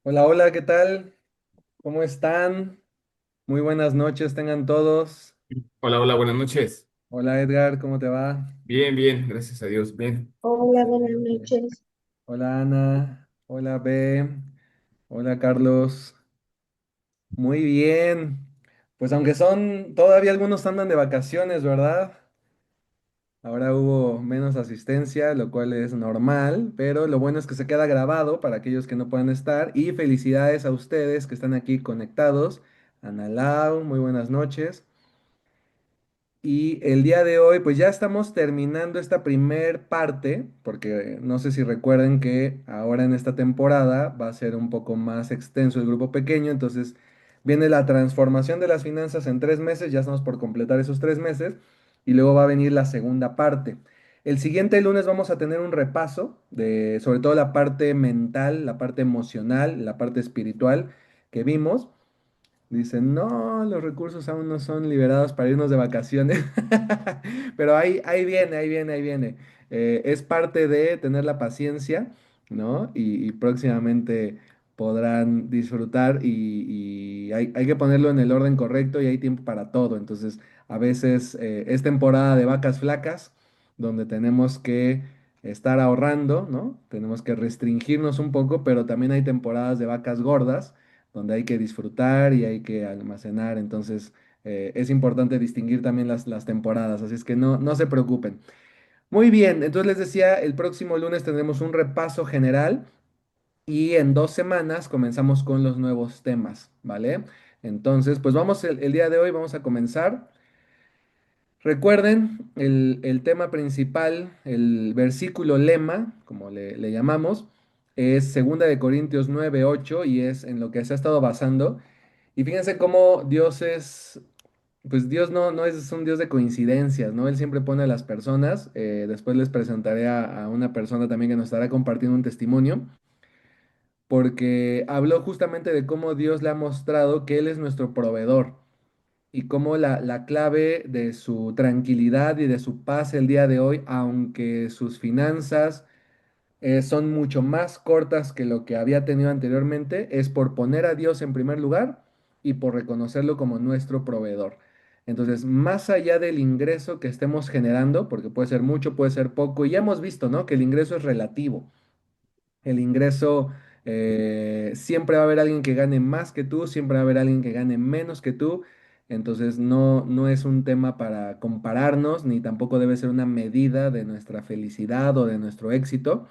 Hola, hola, ¿qué tal? ¿Cómo están? Muy buenas noches tengan todos. Hola, hola, buenas noches. Hola Edgar, ¿cómo te va? Bien, bien, gracias a Dios, bien. Hola, buenas noches. Hola Ana, hola B, hola Carlos. Muy bien. Pues aunque todavía algunos andan de vacaciones, ¿verdad? Ahora hubo menos asistencia, lo cual es normal, pero lo bueno es que se queda grabado para aquellos que no puedan estar. Y felicidades a ustedes que están aquí conectados. Ana Lau, muy buenas noches. Y el día de hoy, pues ya estamos terminando esta primer parte, porque no sé si recuerden que ahora en esta temporada va a ser un poco más extenso el grupo pequeño, entonces viene la transformación de las finanzas en 3 meses, ya estamos por completar esos 3 meses, y luego va a venir la segunda parte. El siguiente lunes vamos a tener un repaso de sobre todo la parte mental, la parte emocional, la parte espiritual que vimos. Dicen, no, los recursos aún no son liberados para irnos de vacaciones. Pero ahí viene, ahí viene, ahí viene. Es parte de tener la paciencia, ¿no? Y próximamente podrán disfrutar y hay que ponerlo en el orden correcto y hay tiempo para todo. Entonces, a veces es temporada de vacas flacas, donde tenemos que estar ahorrando, ¿no? Tenemos que restringirnos un poco, pero también hay temporadas de vacas gordas donde hay que disfrutar y hay que almacenar. Entonces, es importante distinguir también las temporadas, así es que no se preocupen. Muy bien, entonces les decía, el próximo lunes tendremos un repaso general y en 2 semanas comenzamos con los nuevos temas, ¿vale? Entonces, pues vamos, el día de hoy vamos a comenzar. Recuerden, el tema principal, el versículo lema, como le llamamos, es 2 Corintios 9:8 y es en lo que se ha estado basando. Y fíjense cómo Dios es, pues Dios no es un Dios de coincidencias, ¿no? Él siempre pone a las personas. Después les presentaré a una persona también que nos estará compartiendo un testimonio, porque habló justamente de cómo Dios le ha mostrado que Él es nuestro proveedor y cómo la clave de su tranquilidad y de su paz el día de hoy, aunque sus finanzas son mucho más cortas que lo que había tenido anteriormente, es por poner a Dios en primer lugar y por reconocerlo como nuestro proveedor. Entonces, más allá del ingreso que estemos generando, porque puede ser mucho, puede ser poco, y ya hemos visto, ¿no? Que el ingreso es relativo. El ingreso, siempre va a haber alguien que gane más que tú, siempre va a haber alguien que gane menos que tú. Entonces no es un tema para compararnos, ni tampoco debe ser una medida de nuestra felicidad o de nuestro éxito,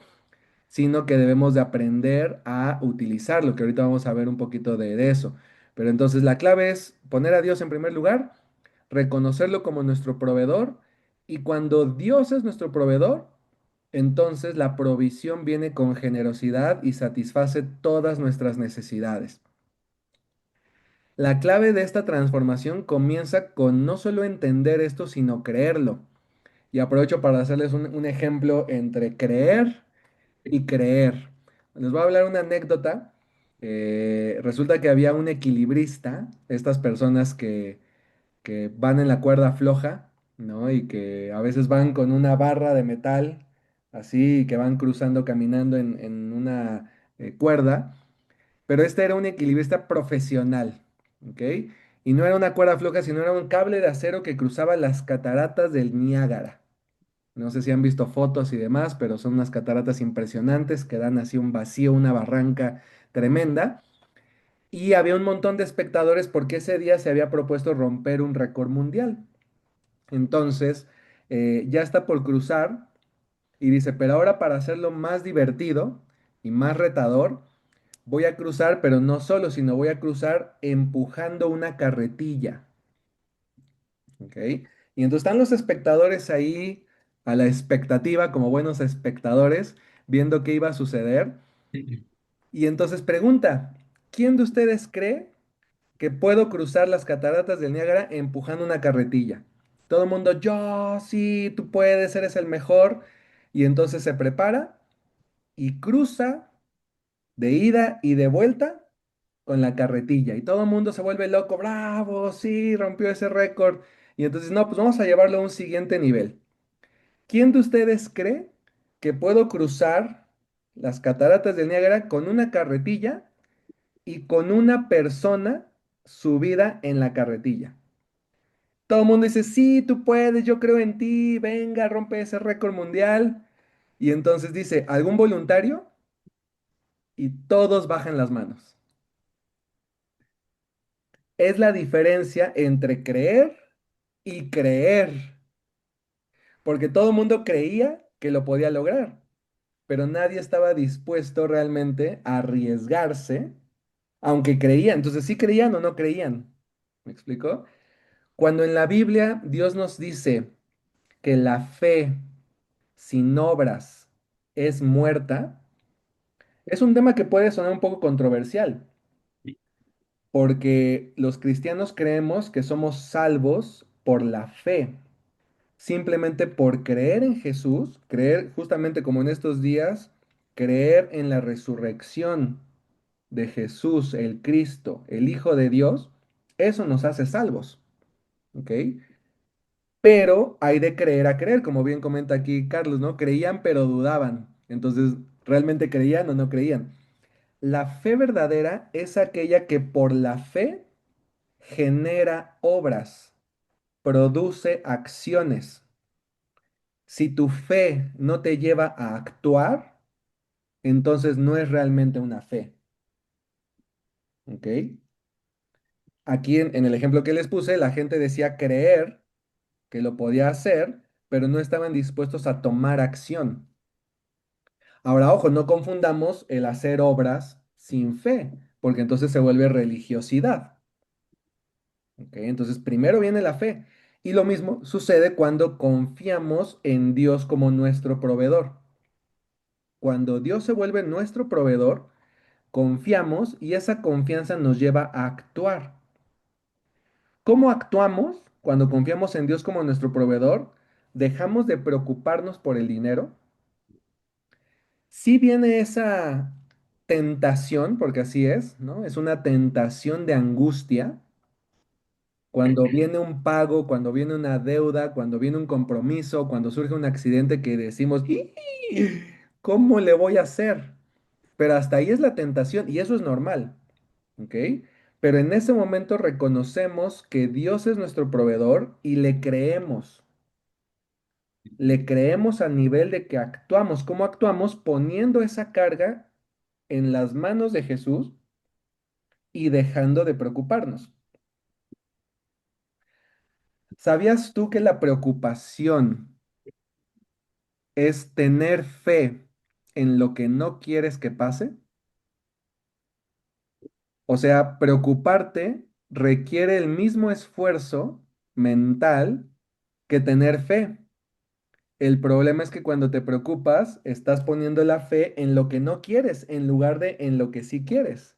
sino que debemos de aprender a utilizarlo, que ahorita vamos a ver un poquito de eso. Pero entonces la clave es poner a Dios en primer lugar, reconocerlo como nuestro proveedor, y cuando Dios es nuestro proveedor, entonces la provisión viene con generosidad y satisface todas nuestras necesidades. La clave de esta transformación comienza con no solo entender esto, sino creerlo. Y aprovecho para hacerles un ejemplo entre creer y creer. Les voy a hablar una anécdota. Resulta que había un equilibrista, estas personas que van en la cuerda floja, ¿no? Y que a veces van con una barra de metal, así, y que van cruzando, caminando en una cuerda, pero este era un equilibrista profesional, ¿ok? Y no era una cuerda floja, sino era un cable de acero que cruzaba las cataratas del Niágara. No sé si han visto fotos y demás, pero son unas cataratas impresionantes que dan así un vacío, una barranca tremenda. Y había un montón de espectadores porque ese día se había propuesto romper un récord mundial. Entonces, ya está por cruzar y dice, pero ahora para hacerlo más divertido y más retador, voy a cruzar, pero no solo, sino voy a cruzar empujando una carretilla. ¿Ok? Y entonces están los espectadores ahí a la expectativa, como buenos espectadores, viendo qué iba a suceder. Y entonces pregunta, ¿quién de ustedes cree que puedo cruzar las cataratas del Niágara empujando una carretilla? Todo el mundo, yo, sí, tú puedes, eres el mejor. Y entonces se prepara y cruza de ida y de vuelta con la carretilla. Y todo el mundo se vuelve loco, bravo, sí, rompió ese récord. Y entonces, no, pues vamos a llevarlo a un siguiente nivel. ¿Quién de ustedes cree que puedo cruzar las cataratas del Niágara con una carretilla y con una persona subida en la carretilla. Todo el mundo dice, sí, tú puedes, yo creo en ti, venga, rompe ese récord mundial. Y entonces dice, ¿algún voluntario? Y todos bajan las manos. Es la diferencia entre creer y creer, porque todo el mundo creía que lo podía lograr, pero nadie estaba dispuesto realmente a arriesgarse, aunque creían. Entonces, ¿sí creían o no creían? ¿Me explico? Cuando en la Biblia Dios nos dice que la fe sin obras es muerta, es un tema que puede sonar un poco controversial, porque los cristianos creemos que somos salvos por la fe, simplemente por creer en Jesús, creer justamente como en estos días, creer en la resurrección de Jesús, el Cristo, el Hijo de Dios, eso nos hace salvos, ¿ok? Pero hay de creer a creer, como bien comenta aquí Carlos, ¿no? Creían pero dudaban. Entonces, ¿realmente creían o no creían? La fe verdadera es aquella que por la fe genera obras, produce acciones. Si tu fe no te lleva a actuar, entonces no es realmente una fe, ¿ok? Aquí en el ejemplo que les puse, la gente decía creer que lo podía hacer, pero no estaban dispuestos a tomar acción. Ahora, ojo, no confundamos el hacer obras sin fe, porque entonces se vuelve religiosidad. ¿Ok? Entonces, primero viene la fe. Y lo mismo sucede cuando confiamos en Dios como nuestro proveedor. Cuando Dios se vuelve nuestro proveedor, confiamos y esa confianza nos lleva a actuar. ¿Cómo actuamos cuando confiamos en Dios como nuestro proveedor? Dejamos de preocuparnos por el dinero. Sí viene esa tentación, porque así es, ¿no? Es una tentación de angustia. Cuando viene un pago, cuando viene una deuda, cuando viene un compromiso, cuando surge un accidente que decimos, "¡Ih! ¿Cómo le voy a hacer?" Pero hasta ahí es la tentación y eso es normal, ¿ok? Pero en ese momento reconocemos que Dios es nuestro proveedor y le creemos. Le creemos a nivel de que actuamos. ¿Cómo actuamos? Poniendo esa carga en las manos de Jesús y dejando de preocuparnos. ¿Sabías tú que la preocupación es tener fe en lo que no quieres que pase? O sea, preocuparte requiere el mismo esfuerzo mental que tener fe. El problema es que cuando te preocupas, estás poniendo la fe en lo que no quieres en lugar de en lo que sí quieres.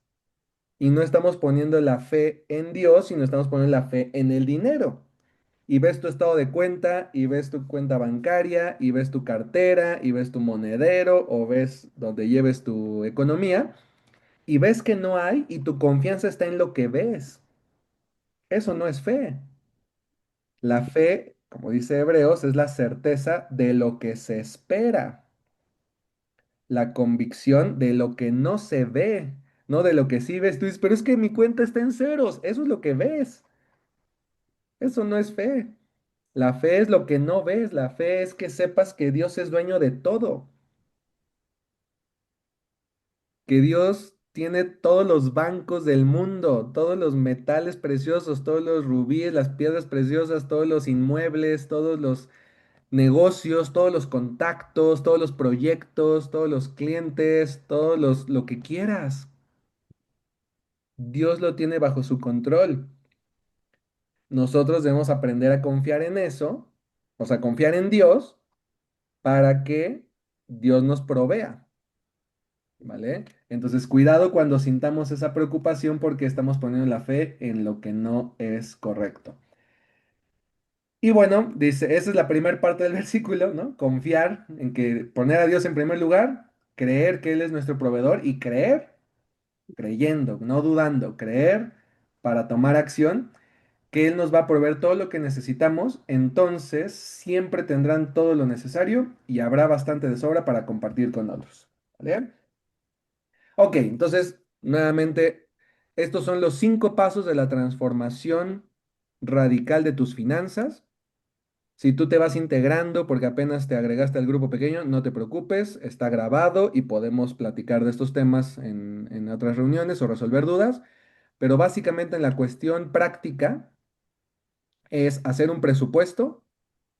Y no estamos poniendo la fe en Dios, sino estamos poniendo la fe en el dinero. Y ves tu estado de cuenta, y ves tu cuenta bancaria, y ves tu cartera, y ves tu monedero, o ves donde lleves tu economía, y ves que no hay, y tu confianza está en lo que ves. Eso no es fe. La fe, como dice Hebreos, es la certeza de lo que se espera, la convicción de lo que no se ve, no de lo que sí ves. Tú dices, pero es que mi cuenta está en ceros, eso es lo que ves. Eso no es fe. La fe es lo que no ves, la fe es que sepas que Dios es dueño de todo, que Dios tiene todos los bancos del mundo, todos los metales preciosos, todos los rubíes, las piedras preciosas, todos los inmuebles, todos los negocios, todos los contactos, todos los proyectos, todos los clientes, lo que quieras. Dios lo tiene bajo su control. Nosotros debemos aprender a confiar en eso, o sea, confiar en Dios para que Dios nos provea, ¿vale? Entonces, cuidado cuando sintamos esa preocupación porque estamos poniendo la fe en lo que no es correcto. Y bueno, dice, esa es la primera parte del versículo, ¿no? Confiar en que poner a Dios en primer lugar, creer que Él es nuestro proveedor y creer, creyendo, no dudando, creer para tomar acción, que Él nos va a proveer todo lo que necesitamos, entonces siempre tendrán todo lo necesario y habrá bastante de sobra para compartir con otros. ¿Vale? Ok, entonces, nuevamente. Estos son los 5 pasos de la transformación radical de tus finanzas. Si tú te vas integrando porque apenas te agregaste al grupo pequeño, no te preocupes, está grabado y podemos platicar de estos temas en otras reuniones o resolver dudas. Pero básicamente en la cuestión práctica es hacer un presupuesto,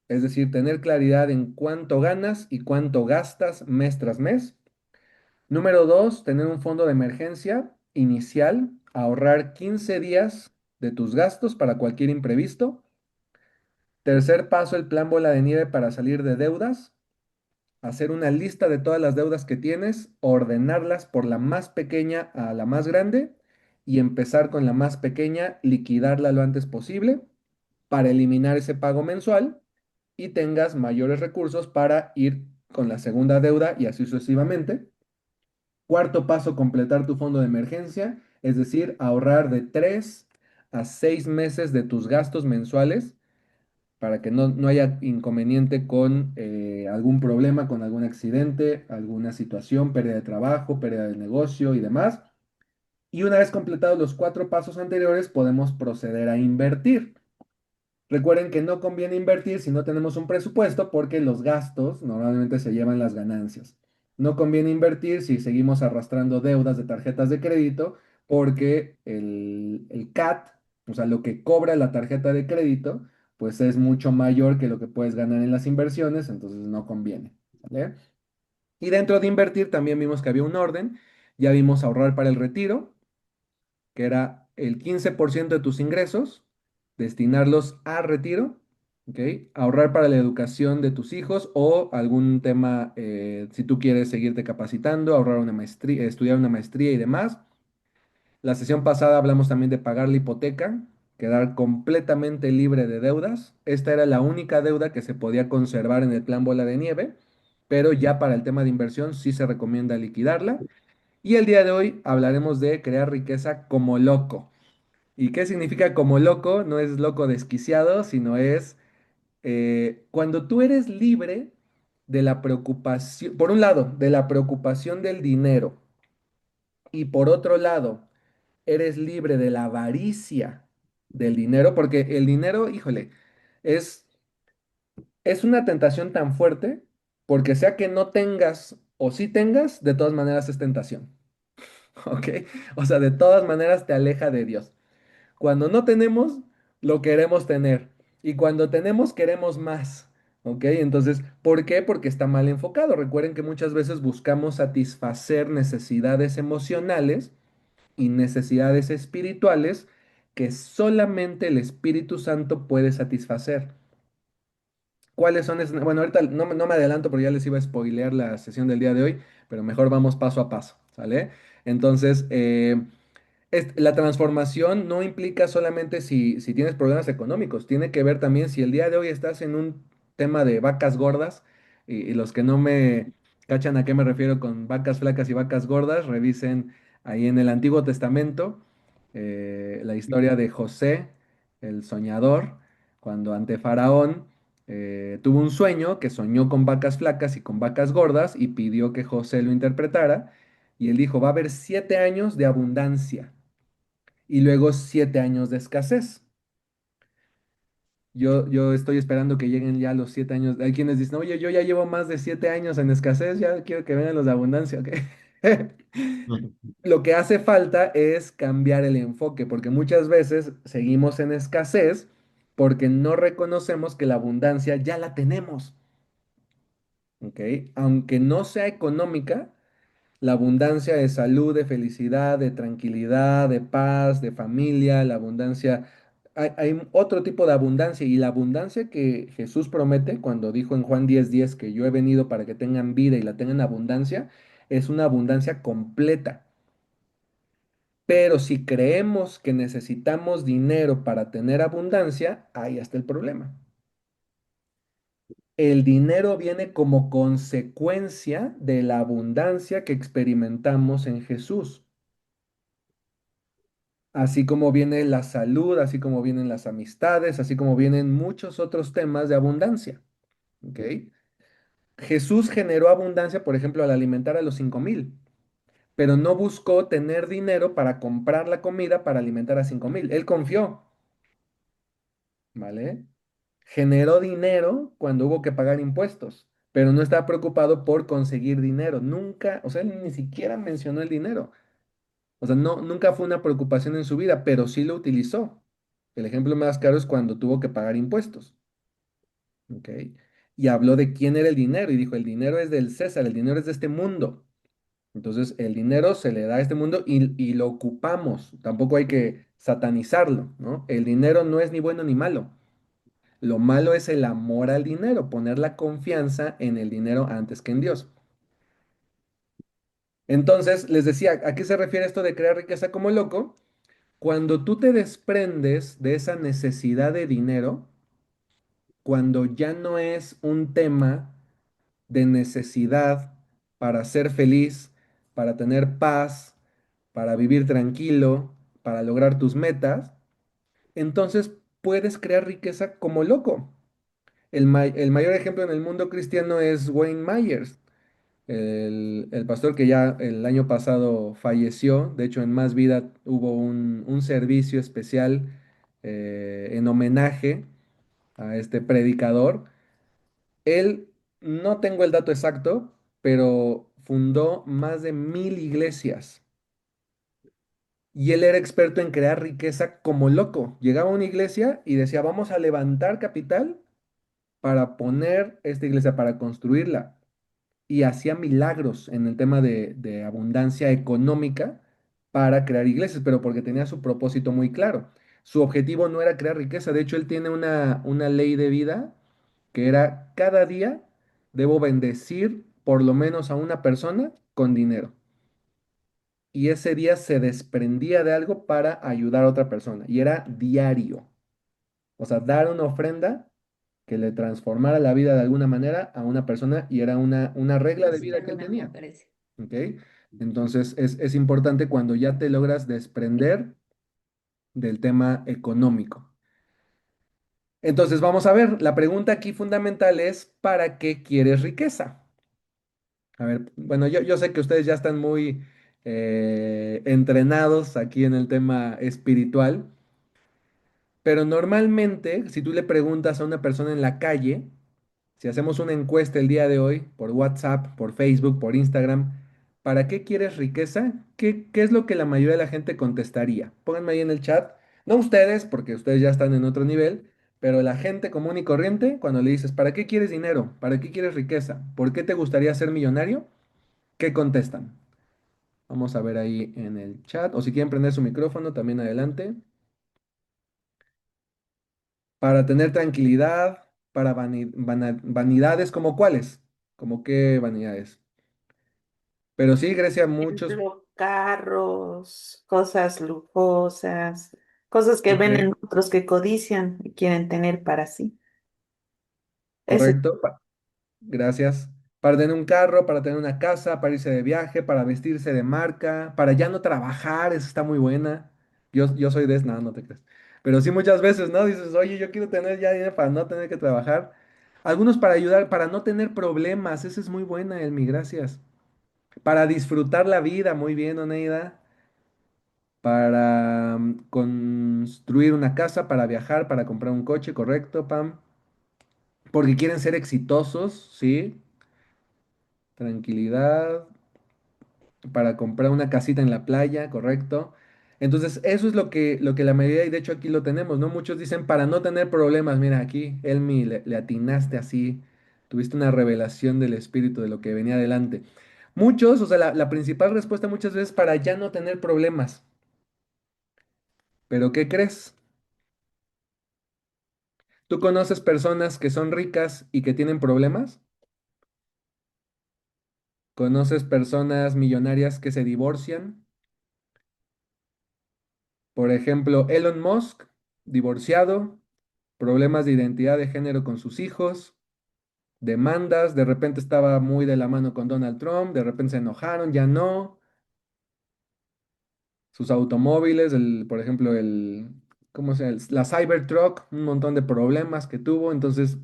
es decir, tener claridad en cuánto ganas y cuánto gastas mes tras mes. Número dos, tener un fondo de emergencia inicial, ahorrar 15 días de tus gastos para cualquier imprevisto. Tercer paso, el plan bola de nieve para salir de deudas. Hacer una lista de todas las deudas que tienes, ordenarlas por la más pequeña a la más grande y empezar con la más pequeña, liquidarla lo antes posible para eliminar ese pago mensual y tengas mayores recursos para ir con la segunda deuda y así sucesivamente. Cuarto paso, completar tu fondo de emergencia, es decir, ahorrar de 3 a 6 meses de tus gastos mensuales para que no haya inconveniente con algún problema, con algún accidente, alguna situación, pérdida de trabajo, pérdida de negocio y demás. Y una vez completados los 4 pasos anteriores, podemos proceder a invertir. Recuerden que no conviene invertir si no tenemos un presupuesto porque los gastos normalmente se llevan las ganancias. No conviene invertir si seguimos arrastrando deudas de tarjetas de crédito porque el CAT, o sea, lo que cobra la tarjeta de crédito, pues es mucho mayor que lo que puedes ganar en las inversiones, entonces no conviene. ¿Vale? Y dentro de invertir también vimos que había un orden. Ya vimos ahorrar para el retiro, que era el 15% de tus ingresos, destinarlos a retiro, ¿ok? Ahorrar para la educación de tus hijos o algún tema, si tú quieres seguirte capacitando, ahorrar una maestría, estudiar una maestría y demás. La sesión pasada hablamos también de pagar la hipoteca, quedar completamente libre de deudas. Esta era la única deuda que se podía conservar en el plan bola de nieve, pero ya para el tema de inversión sí se recomienda liquidarla. Y el día de hoy hablaremos de crear riqueza como loco. ¿Y qué significa como loco? No es loco desquiciado, sino es cuando tú eres libre de la preocupación, por un lado, de la preocupación del dinero y por otro lado, eres libre de la avaricia del dinero, porque el dinero, híjole, es, es una tentación tan fuerte, porque sea que no tengas o sí tengas, de todas maneras es tentación, ¿ok? O sea, de todas maneras te aleja de Dios. Cuando no tenemos, lo queremos tener. Y cuando tenemos, queremos más. ¿Ok? Entonces, ¿por qué? Porque está mal enfocado. Recuerden que muchas veces buscamos satisfacer necesidades emocionales y necesidades espirituales que solamente el Espíritu Santo puede satisfacer. ¿Cuáles son esas? Bueno, ahorita no me adelanto porque ya les iba a spoilear la sesión del día de hoy, pero mejor vamos paso a paso, ¿sale? Entonces, la transformación no implica solamente si tienes problemas económicos, tiene que ver también si el día de hoy estás en un tema de vacas gordas, y los que no me cachan a qué me refiero con vacas flacas y vacas gordas, revisen ahí en el Antiguo Testamento la historia de José, el soñador, cuando ante Faraón tuvo un sueño que soñó con vacas flacas y con vacas gordas y pidió que José lo interpretara. Y él dijo, va a haber 7 años de abundancia y luego 7 años de escasez. Yo estoy esperando que lleguen ya los 7 años. Hay quienes dicen, oye, yo ya llevo más de 7 años en escasez, ya quiero que vengan los de abundancia, ¿ok? Lo que hace falta es cambiar el enfoque, porque muchas veces seguimos en escasez porque no reconocemos que la abundancia ya la tenemos, ¿ok? Aunque no sea económica, la abundancia de salud, de felicidad, de tranquilidad, de paz, de familia, la abundancia, hay otro tipo de abundancia y la abundancia que Jesús promete cuando dijo en Juan 10:10 que yo he venido para que tengan vida y la tengan abundancia, es una abundancia completa. Pero si creemos que necesitamos dinero para tener abundancia, ahí está el problema. El dinero viene como consecuencia de la abundancia que experimentamos en Jesús. Así como viene la salud, así como vienen las amistades, así como vienen muchos otros temas de abundancia. ¿Ok? Jesús generó abundancia, por ejemplo, al alimentar a los 5,000. pero no buscó tener dinero para comprar la comida para alimentar a 5,000. Él confió, ¿vale? Generó dinero cuando hubo que pagar impuestos, pero no estaba preocupado por conseguir dinero. Nunca, o sea, él ni siquiera mencionó el dinero. O sea, no, nunca fue una preocupación en su vida, pero sí lo utilizó. El ejemplo más claro es cuando tuvo que pagar impuestos, ¿ok? Y habló de quién era el dinero y dijo, el dinero es del César, el dinero es de este mundo. Entonces, el dinero se le da a este mundo y lo ocupamos. Tampoco hay que satanizarlo, ¿no? El dinero no es ni bueno ni malo. Lo malo es el amor al dinero, poner la confianza en el dinero antes que en Dios. Entonces, les decía, ¿a qué se refiere esto de crear riqueza como loco? Cuando tú te desprendes de esa necesidad de dinero, cuando ya no es un tema de necesidad para ser feliz, para tener paz, para vivir tranquilo, para lograr tus metas, entonces puedes crear riqueza como loco. El mayor ejemplo en el mundo cristiano es Wayne Myers, el pastor que ya el año pasado falleció. De hecho, en Más Vida hubo un servicio especial en homenaje a este predicador. Él, no tengo el dato exacto, pero fundó más de 1,000 iglesias. Y él era experto en crear riqueza como loco. Llegaba a una iglesia y decía, vamos a levantar capital para poner esta iglesia, para construirla. Y hacía milagros en el tema de abundancia económica para crear iglesias, pero porque tenía su propósito muy claro. Su objetivo no era crear riqueza, de hecho él tiene una ley de vida que era cada día debo bendecir por lo menos a una persona con dinero. Y ese día se desprendía de algo para ayudar a otra persona. Y era diario. O sea, dar una ofrenda que le transformara la vida de alguna manera a una persona y era una regla de vida que él tenía. ¿Ok? Entonces es importante cuando ya te logras desprender del tema económico. Entonces vamos a ver, la pregunta aquí fundamental es, ¿para qué quieres riqueza? A ver, bueno, yo sé que ustedes ya están muy entrenados aquí en el tema espiritual, pero normalmente si tú le preguntas a una persona en la calle, si hacemos una encuesta el día de hoy por WhatsApp, por Facebook, por Instagram, ¿para qué quieres riqueza? ¿Qué es lo que la mayoría de la gente contestaría? Pónganme ahí en el chat. No ustedes, porque ustedes ya están en otro nivel, pero la gente común y corriente, cuando le dices, ¿para qué quieres dinero? ¿Para qué quieres riqueza? ¿Por qué te gustaría ser millonario? ¿Qué contestan? Vamos a ver ahí en el chat. O si quieren prender su micrófono, también adelante. Para tener tranquilidad, para vanidades, ¿como cuáles? ¿Como qué vanidades? Pero sí, Grecia, muchos. Ejemplo, carros, cosas lujosas, cosas que Ok, ven en otros que codician y quieren tener para sí. Ese, correcto. Gracias. Para tener un carro, para tener una casa, para irse de viaje, para vestirse de marca, para ya no trabajar, esa está muy buena. Yo soy de no, no te crees. Pero sí muchas veces, ¿no? Dices, oye, yo quiero tener ya dinero para no tener que trabajar. Algunos para ayudar, para no tener problemas, esa es muy buena, Elmi, gracias. Para disfrutar la vida, muy bien, Oneida. Para construir una casa, para viajar, para comprar un coche, correcto, Pam. Porque quieren ser exitosos, ¿sí? Tranquilidad, para comprar una casita en la playa, correcto. Entonces, eso es lo que la mayoría, y de hecho aquí lo tenemos, ¿no? Muchos dicen para no tener problemas. Mira, aquí, Elmi, le atinaste así, tuviste una revelación del espíritu de lo que venía adelante. Muchos, o sea, la principal respuesta muchas veces para ya no tener problemas. Pero ¿qué crees? ¿Tú conoces personas que son ricas y que tienen problemas? ¿Conoces personas millonarias que se divorcian? Por ejemplo, Elon Musk, divorciado, problemas de identidad de género con sus hijos, demandas, de repente estaba muy de la mano con Donald Trump, de repente se enojaron, ya no. Sus automóviles, por ejemplo, ¿cómo se llama? La Cybertruck, un montón de problemas que tuvo, entonces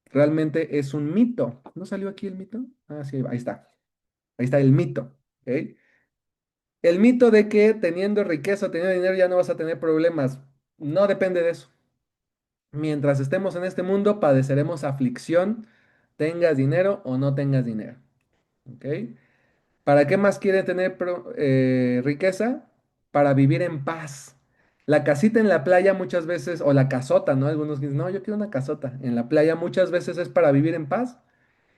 realmente es un mito. ¿No salió aquí el mito? Ah, sí, ahí está. Ahí está el mito. ¿Ok? El mito de que teniendo riqueza, teniendo dinero ya no vas a tener problemas, no depende de eso. Mientras estemos en este mundo, padeceremos aflicción, tengas dinero o no tengas dinero. ¿Ok? ¿Para qué más quiere tener riqueza? Para vivir en paz. La casita en la playa muchas veces, o la casota, ¿no? Algunos dicen, no, yo quiero una casota. En la playa muchas veces es para vivir en paz.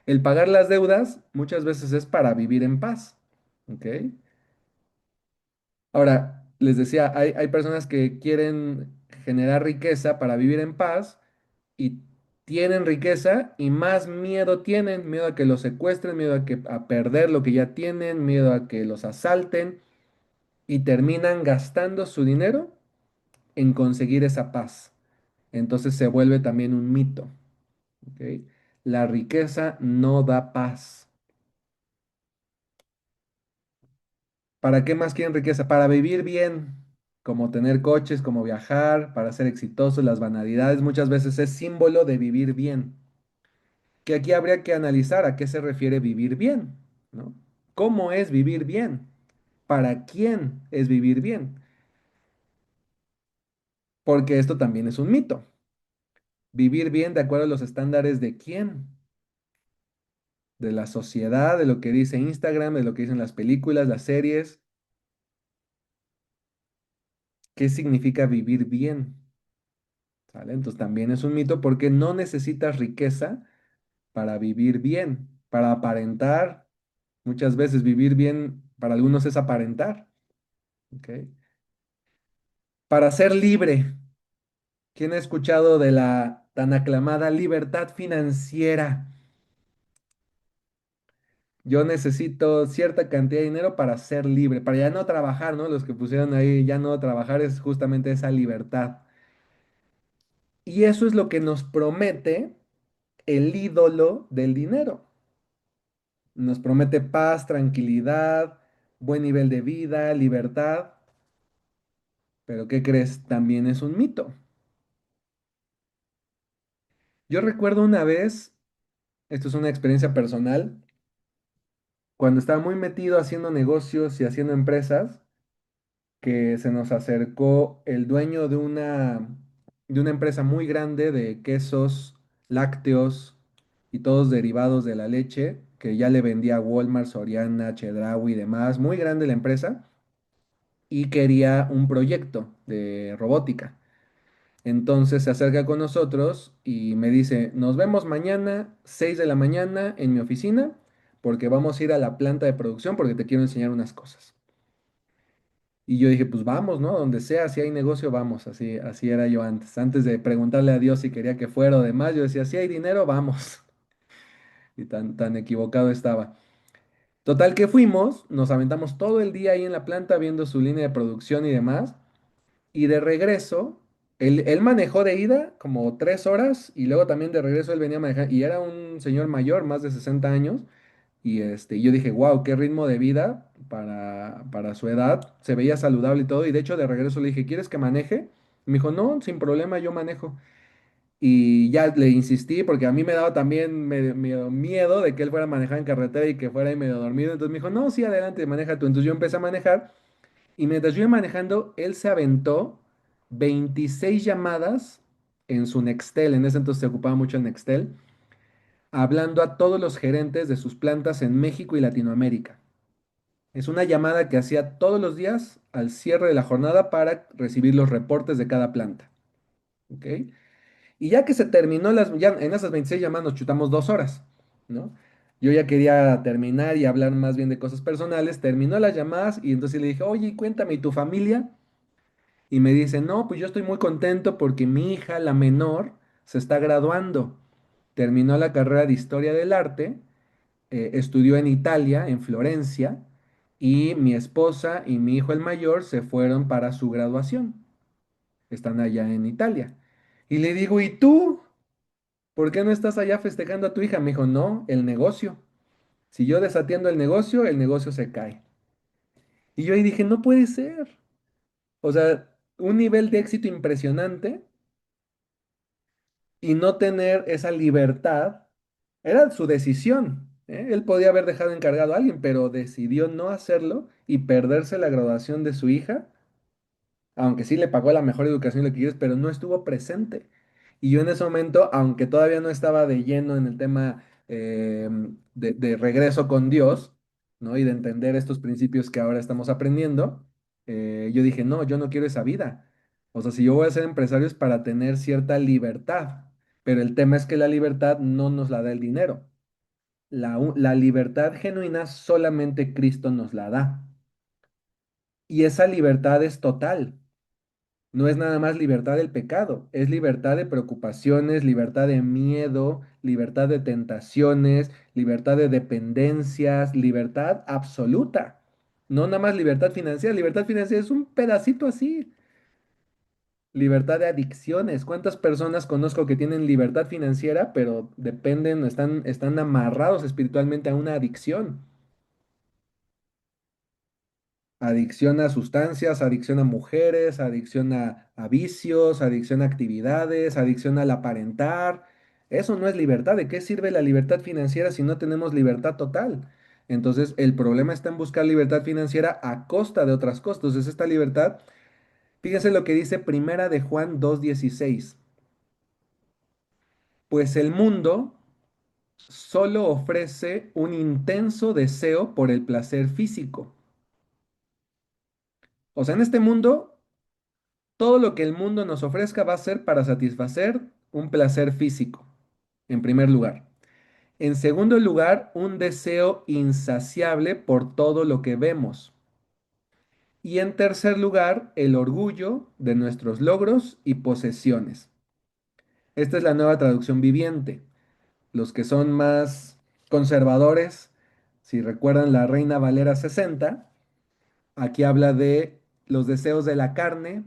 El pagar las deudas muchas veces es para vivir en paz. ¿Ok? Ahora, les decía, hay personas que quieren generar riqueza para vivir en paz y tienen riqueza y más miedo tienen, miedo a que los secuestren, miedo a perder lo que ya tienen, miedo a que los asalten y terminan gastando su dinero en conseguir esa paz. Entonces se vuelve también un mito. ¿Ok? La riqueza no da paz. ¿Para qué más quieren riqueza? Para vivir bien, como tener coches, como viajar, para ser exitosos. Las vanidades muchas veces es símbolo de vivir bien. Que aquí habría que analizar a qué se refiere vivir bien, ¿no? ¿Cómo es vivir bien? ¿Para quién es vivir bien? Porque esto también es un mito. Vivir bien de acuerdo a los estándares de quién, de la sociedad, de lo que dice Instagram, de lo que dicen las películas, las series. ¿Qué significa vivir bien? ¿Sale? Entonces también es un mito porque no necesitas riqueza para vivir bien, para aparentar. Muchas veces vivir bien para algunos es aparentar. ¿Ok? Para ser libre. ¿Quién ha escuchado de la tan aclamada libertad financiera? Yo necesito cierta cantidad de dinero para ser libre, para ya no trabajar, ¿no? Los que pusieron ahí, ya no trabajar es justamente esa libertad. Y eso es lo que nos promete el ídolo del dinero. Nos promete paz, tranquilidad, buen nivel de vida, libertad. Pero ¿qué crees? También es un mito. Yo recuerdo una vez, esto es una experiencia personal, cuando estaba muy metido haciendo negocios y haciendo empresas, que se nos acercó el dueño de una empresa muy grande de quesos, lácteos y todos derivados de la leche, que ya le vendía a Walmart, Soriana, Chedraui y demás, muy grande la empresa, y quería un proyecto de robótica. Entonces se acerca con nosotros y me dice, nos vemos mañana, 6 de la mañana, en mi oficina, porque vamos a ir a la planta de producción porque te quiero enseñar unas cosas. Y yo dije, pues vamos, ¿no? Donde sea, si hay negocio, vamos. Así era yo antes. Antes de preguntarle a Dios si quería que fuera o demás, yo decía, si hay dinero, vamos. Y tan equivocado estaba. Total que fuimos, nos aventamos todo el día ahí en la planta viendo su línea de producción y demás. Y de regreso, él manejó de ida como 3 horas y luego también de regreso él venía a manejar. Y era un señor mayor, más de 60 años. Y yo dije, wow, qué ritmo de vida para su edad. Se veía saludable y todo. Y de hecho, de regreso le dije, ¿quieres que maneje? Y me dijo, no, sin problema, yo manejo. Y ya le insistí porque a mí me daba también medio miedo de que él fuera a manejar en carretera y que fuera ahí medio dormido. Entonces me dijo, no, sí, adelante, maneja tú. Entonces yo empecé a manejar y mientras yo iba manejando, él se aventó 26 llamadas en su Nextel. En ese entonces se ocupaba mucho el Nextel, hablando a todos los gerentes de sus plantas en México y Latinoamérica. Es una llamada que hacía todos los días al cierre de la jornada para recibir los reportes de cada planta. ¿Ok? Y ya que se terminó ya en esas 26 llamadas nos chutamos 2 horas, ¿no? Yo ya quería terminar y hablar más bien de cosas personales. Terminó las llamadas y entonces le dije, oye, cuéntame, ¿y tu familia? Y me dice, no, pues yo estoy muy contento porque mi hija, la menor, se está graduando. Terminó la carrera de Historia del Arte, estudió en Italia, en Florencia, y mi esposa y mi hijo el mayor se fueron para su graduación. Están allá en Italia. Y le digo, ¿y tú? ¿Por qué no estás allá festejando a tu hija? Me dijo, no, el negocio. Si yo desatiendo el negocio se cae. Y yo ahí dije, no puede ser. O sea, un nivel de éxito impresionante y no tener esa libertad, era su decisión. Él podía haber dejado encargado a alguien, pero decidió no hacerlo y perderse la graduación de su hija, aunque sí le pagó la mejor educación y lo que quieres, pero no estuvo presente. Y yo en ese momento, aunque todavía no estaba de lleno en el tema de regreso con Dios, ¿no? Y de entender estos principios que ahora estamos aprendiendo, yo dije, no, yo no quiero esa vida. O sea, si yo voy a ser empresario es para tener cierta libertad, pero el tema es que la libertad no nos la da el dinero. La libertad genuina solamente Cristo nos la da. Y esa libertad es total. No es nada más libertad del pecado, es libertad de preocupaciones, libertad de miedo, libertad de tentaciones, libertad de dependencias, libertad absoluta. No nada más libertad financiera es un pedacito así. Libertad de adicciones. ¿Cuántas personas conozco que tienen libertad financiera, pero dependen, están amarrados espiritualmente a una adicción? Adicción a sustancias, adicción a mujeres, adicción a vicios, adicción a actividades, adicción al aparentar. Eso no es libertad. ¿De qué sirve la libertad financiera si no tenemos libertad total? Entonces, el problema está en buscar libertad financiera a costa de otras cosas. Entonces, esta libertad, fíjense lo que dice Primera de Juan 2:16. Pues el mundo solo ofrece un intenso deseo por el placer físico. O sea, en este mundo todo lo que el mundo nos ofrezca va a ser para satisfacer un placer físico, en primer lugar. En segundo lugar, un deseo insaciable por todo lo que vemos. Y en tercer lugar, el orgullo de nuestros logros y posesiones. Esta es la nueva traducción viviente. Los que son más conservadores, si recuerdan la Reina Valera 60, aquí habla de los deseos de la carne,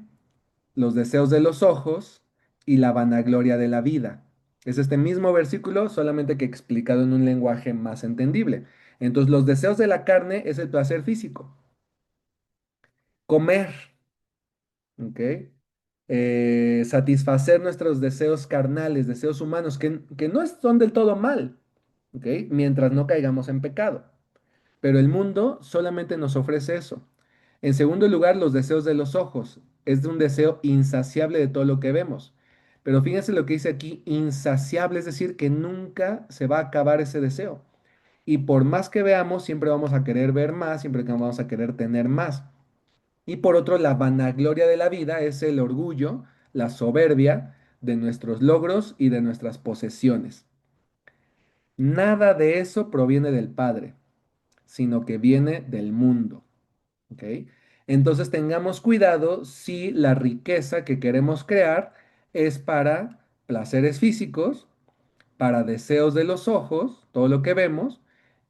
los deseos de los ojos y la vanagloria de la vida. Es este mismo versículo, solamente que explicado en un lenguaje más entendible. Entonces, los deseos de la carne es el placer físico. Comer, ¿ok? Satisfacer nuestros deseos carnales, deseos humanos, que no son del todo mal, ¿ok? Mientras no caigamos en pecado. Pero el mundo solamente nos ofrece eso. En segundo lugar, los deseos de los ojos. Es de un deseo insaciable de todo lo que vemos. Pero fíjense lo que dice aquí, insaciable, es decir, que nunca se va a acabar ese deseo. Y por más que veamos, siempre vamos a querer ver más, siempre que vamos a querer tener más. Y por otro, la vanagloria de la vida es el orgullo, la soberbia de nuestros logros y de nuestras posesiones. Nada de eso proviene del Padre, sino que viene del mundo. ¿Ok? Entonces tengamos cuidado si la riqueza que queremos crear es para placeres físicos, para deseos de los ojos, todo lo que vemos,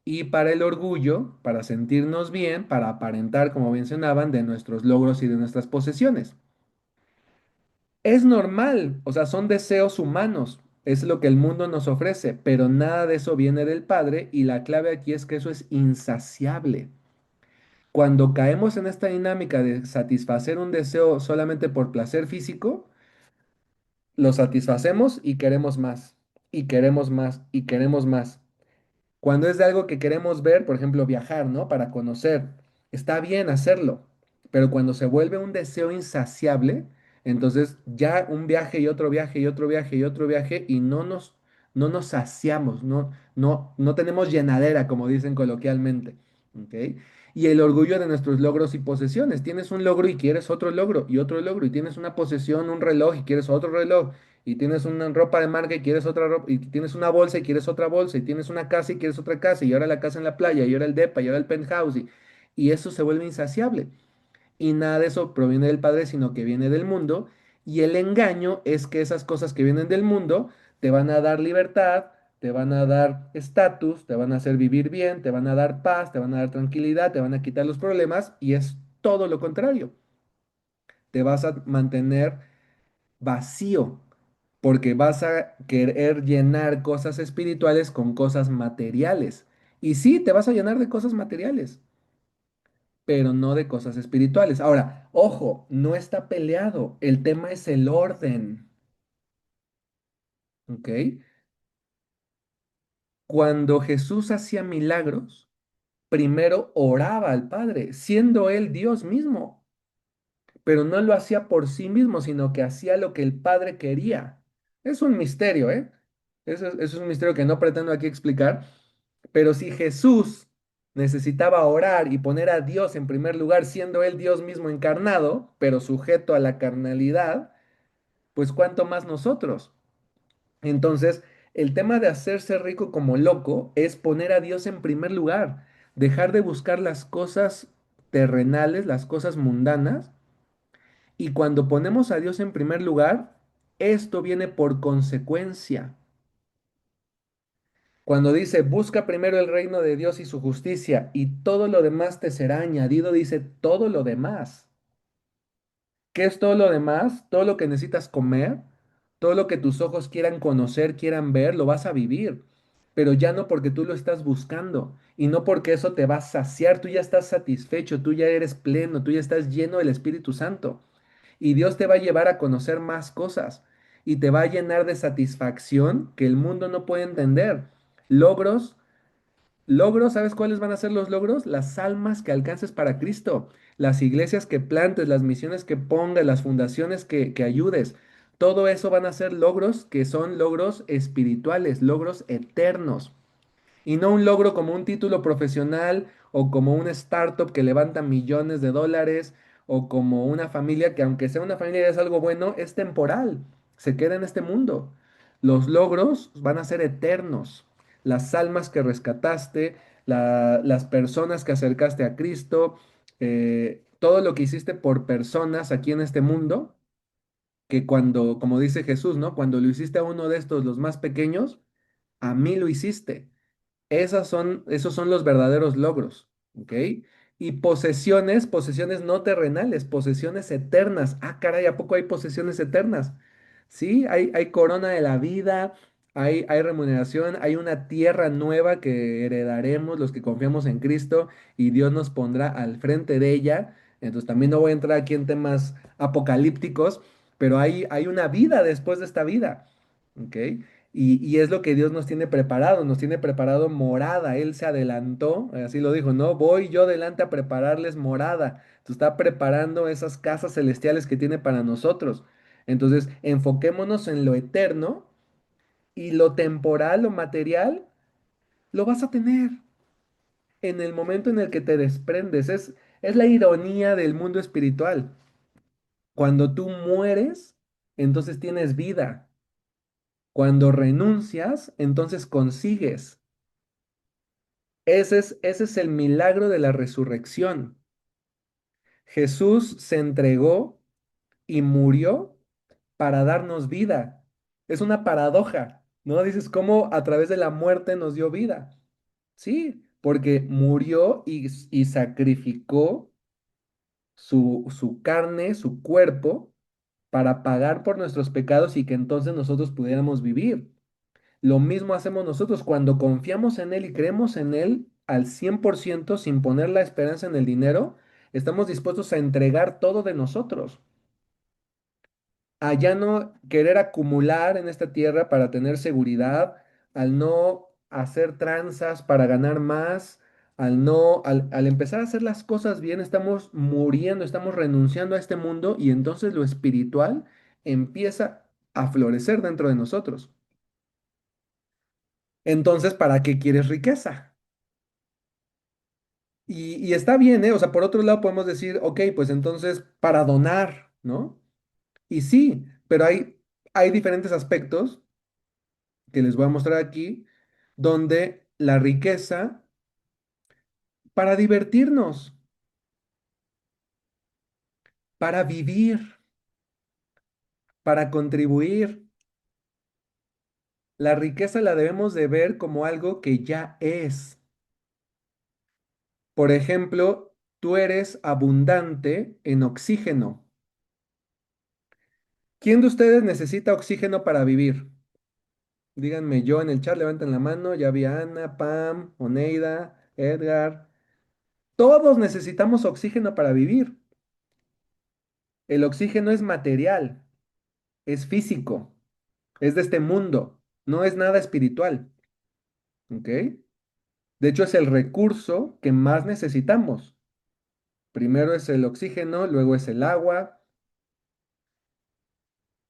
y para el orgullo, para sentirnos bien, para aparentar, como mencionaban, de nuestros logros y de nuestras posesiones. Es normal, o sea, son deseos humanos, es lo que el mundo nos ofrece, pero nada de eso viene del Padre y la clave aquí es que eso es insaciable. Cuando caemos en esta dinámica de satisfacer un deseo solamente por placer físico, lo satisfacemos y queremos más, y queremos más, y queremos más. Cuando es de algo que queremos ver, por ejemplo, viajar, ¿no? Para conocer, está bien hacerlo, pero cuando se vuelve un deseo insaciable, entonces ya un viaje y otro viaje y otro viaje y otro viaje y no nos saciamos, no tenemos llenadera, como dicen coloquialmente, ¿ok? Y el orgullo de nuestros logros y posesiones. Tienes un logro y quieres otro logro y otro logro, y tienes una posesión, un reloj y quieres otro reloj, y tienes una ropa de marca y quieres otra ropa, y tienes una bolsa y quieres otra bolsa, y tienes una casa y quieres otra casa, y ahora la casa en la playa, y ahora el depa, y ahora el penthouse, y eso se vuelve insaciable. Y nada de eso proviene del Padre, sino que viene del mundo, y el engaño es que esas cosas que vienen del mundo te van a dar libertad, te van a dar estatus, te van a hacer vivir bien, te van a dar paz, te van a dar tranquilidad, te van a quitar los problemas, y es todo lo contrario. Te vas a mantener vacío, porque vas a querer llenar cosas espirituales con cosas materiales. Y sí, te vas a llenar de cosas materiales, pero no de cosas espirituales. Ahora, ojo, no está peleado. El tema es el orden, ¿ok? cuando Jesús hacía milagros, primero oraba al Padre, siendo él Dios mismo, pero no lo hacía por sí mismo, sino que hacía lo que el Padre quería. Es un misterio, ¿eh? Eso es un misterio que no pretendo aquí explicar, pero si Jesús necesitaba orar y poner a Dios en primer lugar, siendo él Dios mismo encarnado, pero sujeto a la carnalidad, pues cuánto más nosotros. Entonces, el tema de hacerse rico como loco es poner a Dios en primer lugar, dejar de buscar las cosas terrenales, las cosas mundanas, y cuando ponemos a Dios en primer lugar, esto viene por consecuencia. Cuando dice, busca primero el reino de Dios y su justicia, y todo lo demás te será añadido, dice todo lo demás. ¿Qué es todo lo demás? Todo lo que necesitas comer, todo lo que tus ojos quieran conocer, quieran ver, lo vas a vivir. Pero ya no porque tú lo estás buscando y no porque eso te va a saciar, tú ya estás satisfecho, tú ya eres pleno, tú ya estás lleno del Espíritu Santo. Y Dios te va a llevar a conocer más cosas y te va a llenar de satisfacción que el mundo no puede entender. Logros. Logros, ¿sabes cuáles van a ser los logros? Las almas que alcances para Cristo, las iglesias que plantes, las misiones que pongas, las fundaciones que ayudes. Todo eso van a ser logros que son logros espirituales, logros eternos. Y no un logro como un título profesional o como una startup que levanta millones de dólares o como una familia que aunque sea una familia y es algo bueno, es temporal, se queda en este mundo. Los logros van a ser eternos. Las almas que rescataste, las personas que acercaste a Cristo, todo lo que hiciste por personas aquí en este mundo, que cuando, como dice Jesús, ¿no? Cuando lo hiciste a uno de estos, los más pequeños, a mí lo hiciste. Esos son los verdaderos logros, ¿ok? Y posesiones, posesiones no terrenales, posesiones eternas. Ah, caray, ¿a poco hay posesiones eternas? Sí, hay corona de la vida, hay remuneración, hay una tierra nueva que heredaremos los que confiamos en Cristo y Dios nos pondrá al frente de ella. Entonces también no voy a entrar aquí en temas apocalípticos, pero hay una vida después de esta vida, ¿ok? Y es lo que Dios nos tiene preparado morada. Él se adelantó, así lo dijo, ¿no? Voy yo delante a prepararles morada. Tú está preparando esas casas celestiales que tiene para nosotros. Entonces, enfoquémonos en lo eterno y lo temporal, lo material, lo vas a tener en el momento en el que te desprendes. Es la ironía del mundo espiritual. Cuando tú mueres, entonces tienes vida. Cuando renuncias, entonces consigues. Ese es el milagro de la resurrección. Jesús se entregó y murió para darnos vida. Es una paradoja, ¿no? Dices, ¿cómo a través de la muerte nos dio vida? Sí, porque murió y sacrificó su carne, su cuerpo, para pagar por nuestros pecados y que entonces nosotros pudiéramos vivir. Lo mismo hacemos nosotros cuando confiamos en Él y creemos en Él al 100% sin poner la esperanza en el dinero, estamos dispuestos a entregar todo de nosotros, a ya no querer acumular en esta tierra para tener seguridad, al no hacer tranzas para ganar más, al empezar a hacer las cosas bien, estamos muriendo, estamos renunciando a este mundo y entonces lo espiritual empieza a florecer dentro de nosotros. Entonces, ¿para qué quieres riqueza? Y está bien, ¿eh? O sea, por otro lado podemos decir, ok, pues entonces para donar, ¿no? Y sí, pero hay diferentes aspectos que les voy a mostrar aquí, donde la riqueza para divertirnos, para vivir, para contribuir. La riqueza la debemos de ver como algo que ya es. Por ejemplo, tú eres abundante en oxígeno. ¿Quién de ustedes necesita oxígeno para vivir? Díganme yo en el chat, levanten la mano. Ya vi a Ana, Pam, Oneida, Edgar. Todos necesitamos oxígeno para vivir. El oxígeno es material, es físico, es de este mundo, no es nada espiritual. ¿ok? De hecho, es el recurso que más necesitamos. Primero es el oxígeno, luego es el agua.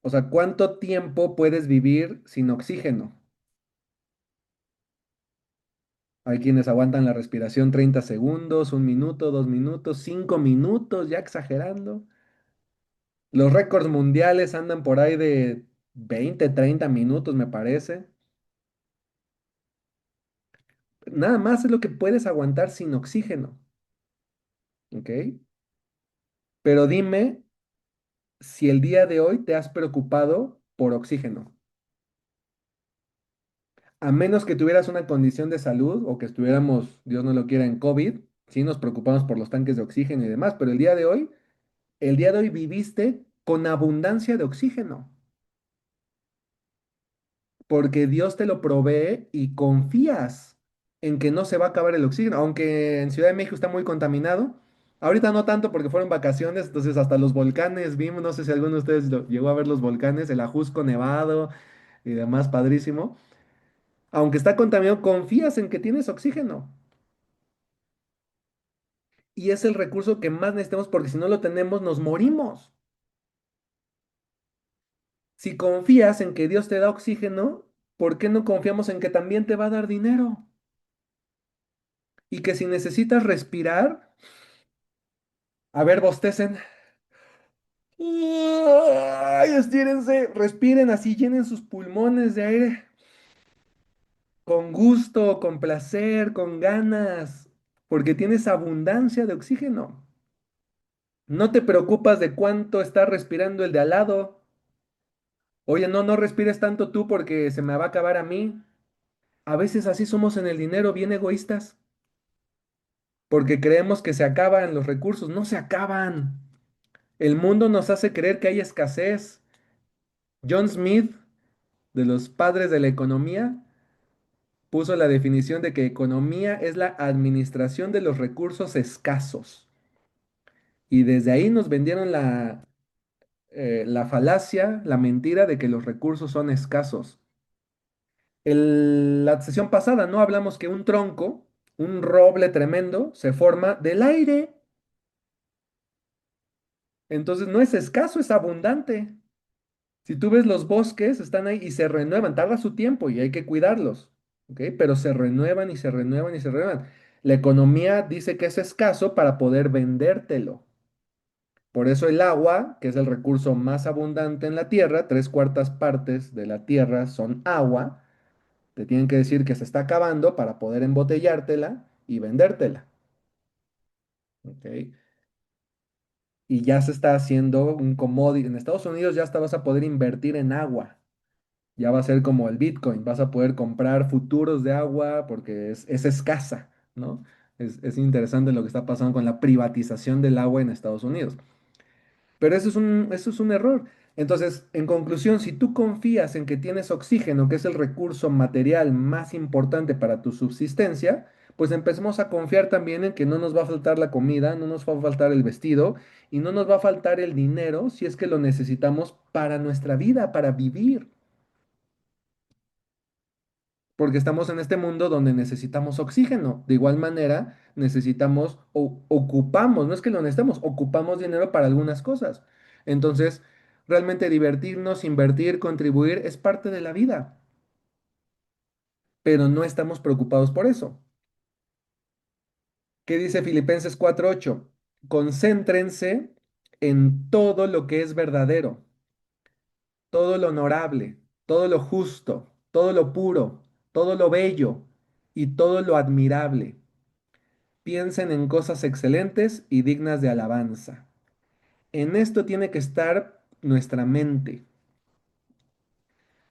O sea, ¿cuánto tiempo puedes vivir sin oxígeno? Hay quienes aguantan la respiración 30 segundos, 1 minuto, 2 minutos, 5 minutos, ya exagerando. Los récords mundiales andan por ahí de 20, 30 minutos, me parece. Nada más es lo que puedes aguantar sin oxígeno, ¿ok? Pero dime si el día de hoy te has preocupado por oxígeno. A menos que tuvieras una condición de salud o que estuviéramos, Dios no lo quiera, en COVID, sí nos preocupamos por los tanques de oxígeno y demás, pero el día de hoy viviste con abundancia de oxígeno, porque Dios te lo provee y confías en que no se va a acabar el oxígeno, aunque en Ciudad de México está muy contaminado. Ahorita no tanto porque fueron vacaciones, entonces hasta los volcanes vimos, no sé si alguno de ustedes llegó a ver los volcanes, el Ajusco Nevado y demás, padrísimo. Aunque está contaminado, confías en que tienes oxígeno. Y es el recurso que más necesitamos porque si no lo tenemos, nos morimos. Si confías en que Dios te da oxígeno, ¿por qué no confiamos en que también te va a dar dinero? Y que si necesitas respirar, a ver, bostecen. Ay, estírense, respiren así, llenen sus pulmones de aire, con gusto, con placer, con ganas, porque tienes abundancia de oxígeno. No te preocupas de cuánto está respirando el de al lado. Oye, no, no respires tanto tú porque se me va a acabar a mí. A veces así somos en el dinero, bien egoístas, porque creemos que se acaban los recursos. No se acaban. El mundo nos hace creer que hay escasez. John Smith, de los padres de la economía, puso la definición de que economía es la administración de los recursos escasos. Y desde ahí nos vendieron la falacia, la mentira de que los recursos son escasos. La sesión pasada, ¿no? Hablamos que un tronco, un roble tremendo, se forma del aire. Entonces no es escaso, es abundante. Si tú ves los bosques, están ahí y se renuevan, tarda su tiempo y hay que cuidarlos, ¿ok? Pero se renuevan y se renuevan y se renuevan. La economía dice que es escaso para poder vendértelo. Por eso el agua, que es el recurso más abundante en la tierra, 3/4 partes de la tierra son agua, te tienen que decir que se está acabando para poder embotellártela y vendértela, ¿ok? Y ya se está haciendo un commodity. En Estados Unidos ya hasta vas a poder invertir en agua. Ya va a ser como el Bitcoin, vas a poder comprar futuros de agua porque es escasa, ¿no? Es interesante lo que está pasando con la privatización del agua en Estados Unidos. Pero eso es un error. Entonces, en conclusión, si tú confías en que tienes oxígeno, que es el recurso material más importante para tu subsistencia, pues empecemos a confiar también en que no nos va a faltar la comida, no nos va a faltar el vestido y no nos va a faltar el dinero si es que lo necesitamos para nuestra vida, para vivir. Porque estamos en este mundo donde necesitamos oxígeno. De igual manera, necesitamos o ocupamos, no es que lo necesitamos, ocupamos dinero para algunas cosas. Entonces, realmente divertirnos, invertir, contribuir es parte de la vida, pero no estamos preocupados por eso. ¿Qué dice Filipenses 4:8? Concéntrense en todo lo que es verdadero, todo lo honorable, todo lo justo, todo lo puro, todo lo bello y todo lo admirable. Piensen en cosas excelentes y dignas de alabanza. En esto tiene que estar nuestra mente.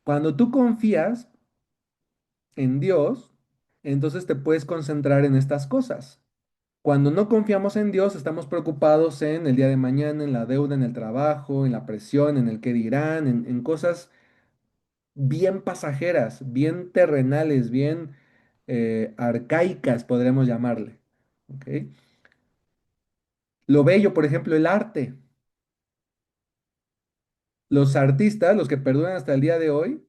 Cuando tú confías en Dios, entonces te puedes concentrar en estas cosas. Cuando no confiamos en Dios, estamos preocupados en el día de mañana, en la deuda, en el trabajo, en la presión, en el qué dirán, en cosas bien pasajeras, bien terrenales, bien arcaicas, podríamos llamarle. ¿Ok? Lo bello, por ejemplo, el arte. Los artistas, los que perduran hasta el día de hoy,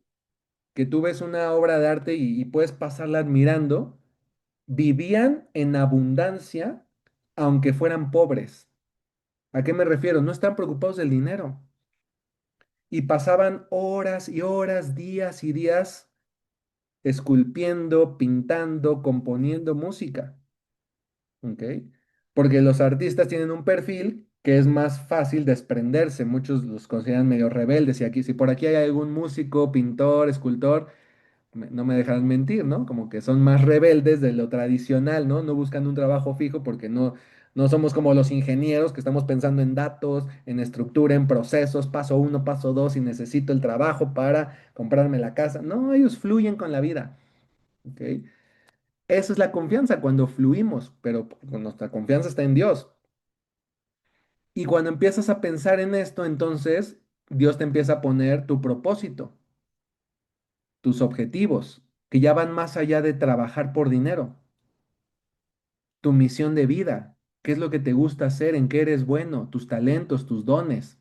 que tú ves una obra de arte y puedes pasarla admirando, vivían en abundancia aunque fueran pobres. ¿A qué me refiero? No están preocupados del dinero. Y pasaban horas y horas, días y días esculpiendo, pintando, componiendo música. ¿Ok? Porque los artistas tienen un perfil que es más fácil desprenderse. Muchos los consideran medio rebeldes. Y aquí, si por aquí hay algún músico, pintor, escultor, no me dejarán mentir, ¿no? Como que son más rebeldes de lo tradicional, ¿no? No buscan un trabajo fijo porque no somos como los ingenieros que estamos pensando en datos, en estructura, en procesos, paso uno, paso dos, y necesito el trabajo para comprarme la casa. No, ellos fluyen con la vida, ¿ok? Esa es la confianza cuando fluimos, pero nuestra confianza está en Dios. Y cuando empiezas a pensar en esto, entonces Dios te empieza a poner tu propósito, tus objetivos, que ya van más allá de trabajar por dinero. Tu misión de vida, qué es lo que te gusta hacer, en qué eres bueno, tus talentos, tus dones,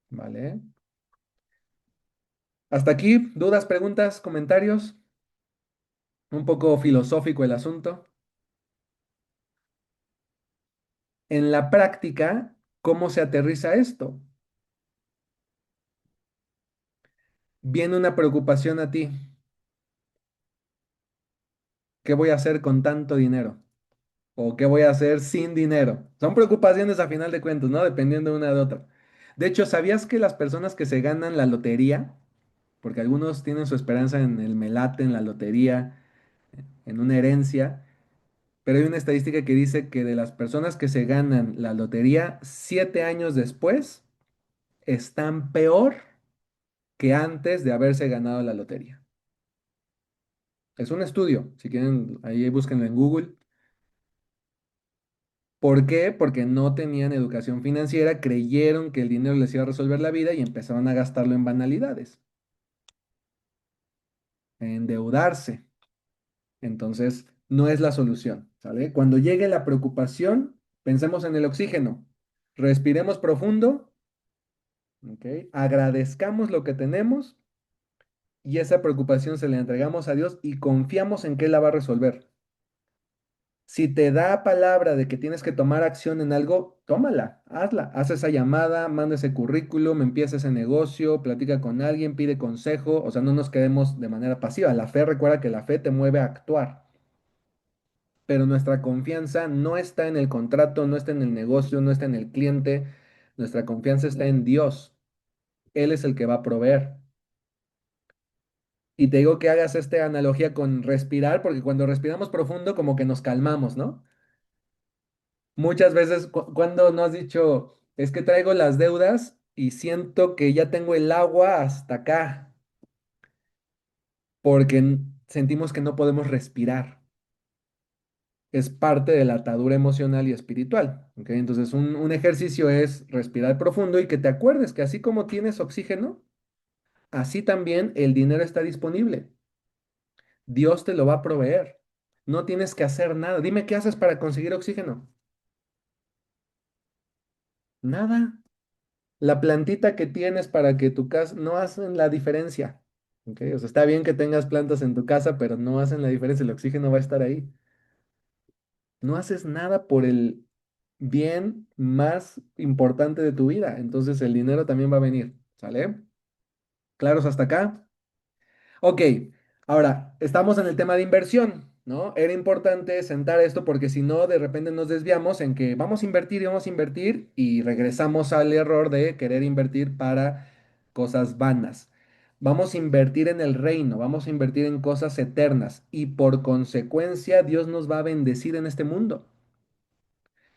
¿vale? Hasta aquí, dudas, preguntas, comentarios, un poco filosófico el asunto. En la práctica, ¿cómo se aterriza esto? Viene una preocupación a ti. ¿Qué voy a hacer con tanto dinero? ¿O qué voy a hacer sin dinero? Son preocupaciones a final de cuentas, ¿no? Dependiendo de una de otra. De hecho, ¿sabías que las personas que se ganan la lotería, porque algunos tienen su esperanza en el melate, en la lotería, en una herencia, pero hay una estadística que dice que de las personas que se ganan la lotería, 7 años después están peor que antes de haberse ganado la lotería? Es un estudio, si quieren, ahí búsquenlo en Google. ¿Por qué? Porque no tenían educación financiera, creyeron que el dinero les iba a resolver la vida y empezaron a gastarlo en banalidades, en endeudarse. Entonces, no es la solución, ¿sale? Cuando llegue la preocupación, pensemos en el oxígeno. Respiremos profundo, ¿ok? Agradezcamos lo que tenemos y esa preocupación se la entregamos a Dios y confiamos en que Él la va a resolver. Si te da palabra de que tienes que tomar acción en algo, tómala, hazla, haz esa llamada, manda ese currículum, empieza ese negocio, platica con alguien, pide consejo, o sea, no nos quedemos de manera pasiva. La fe, recuerda que la fe te mueve a actuar, pero nuestra confianza no está en el contrato, no está en el negocio, no está en el cliente, nuestra confianza está en Dios. Él es el que va a proveer. Y te digo que hagas esta analogía con respirar, porque cuando respiramos profundo, como que nos calmamos, ¿no? Muchas veces cuando no has dicho, es que traigo las deudas y siento que ya tengo el agua hasta acá, porque sentimos que no podemos respirar. Es parte de la atadura emocional y espiritual. ¿Ok? Entonces, un ejercicio es respirar profundo y que te acuerdes que así como tienes oxígeno, así también el dinero está disponible. Dios te lo va a proveer. No tienes que hacer nada. Dime qué haces para conseguir oxígeno. Nada. La plantita que tienes para que tu casa no hacen la diferencia. ¿Ok? O sea, está bien que tengas plantas en tu casa, pero no hacen la diferencia. El oxígeno va a estar ahí. No haces nada por el bien más importante de tu vida. Entonces el dinero también va a venir. ¿Sale? ¿Claros hasta acá? Ok, ahora estamos en el tema de inversión, ¿no? Era importante sentar esto porque si no, de repente nos desviamos en que vamos a invertir y vamos a invertir y regresamos al error de querer invertir para cosas vanas. Vamos a invertir en el reino, vamos a invertir en cosas eternas y por consecuencia Dios nos va a bendecir en este mundo.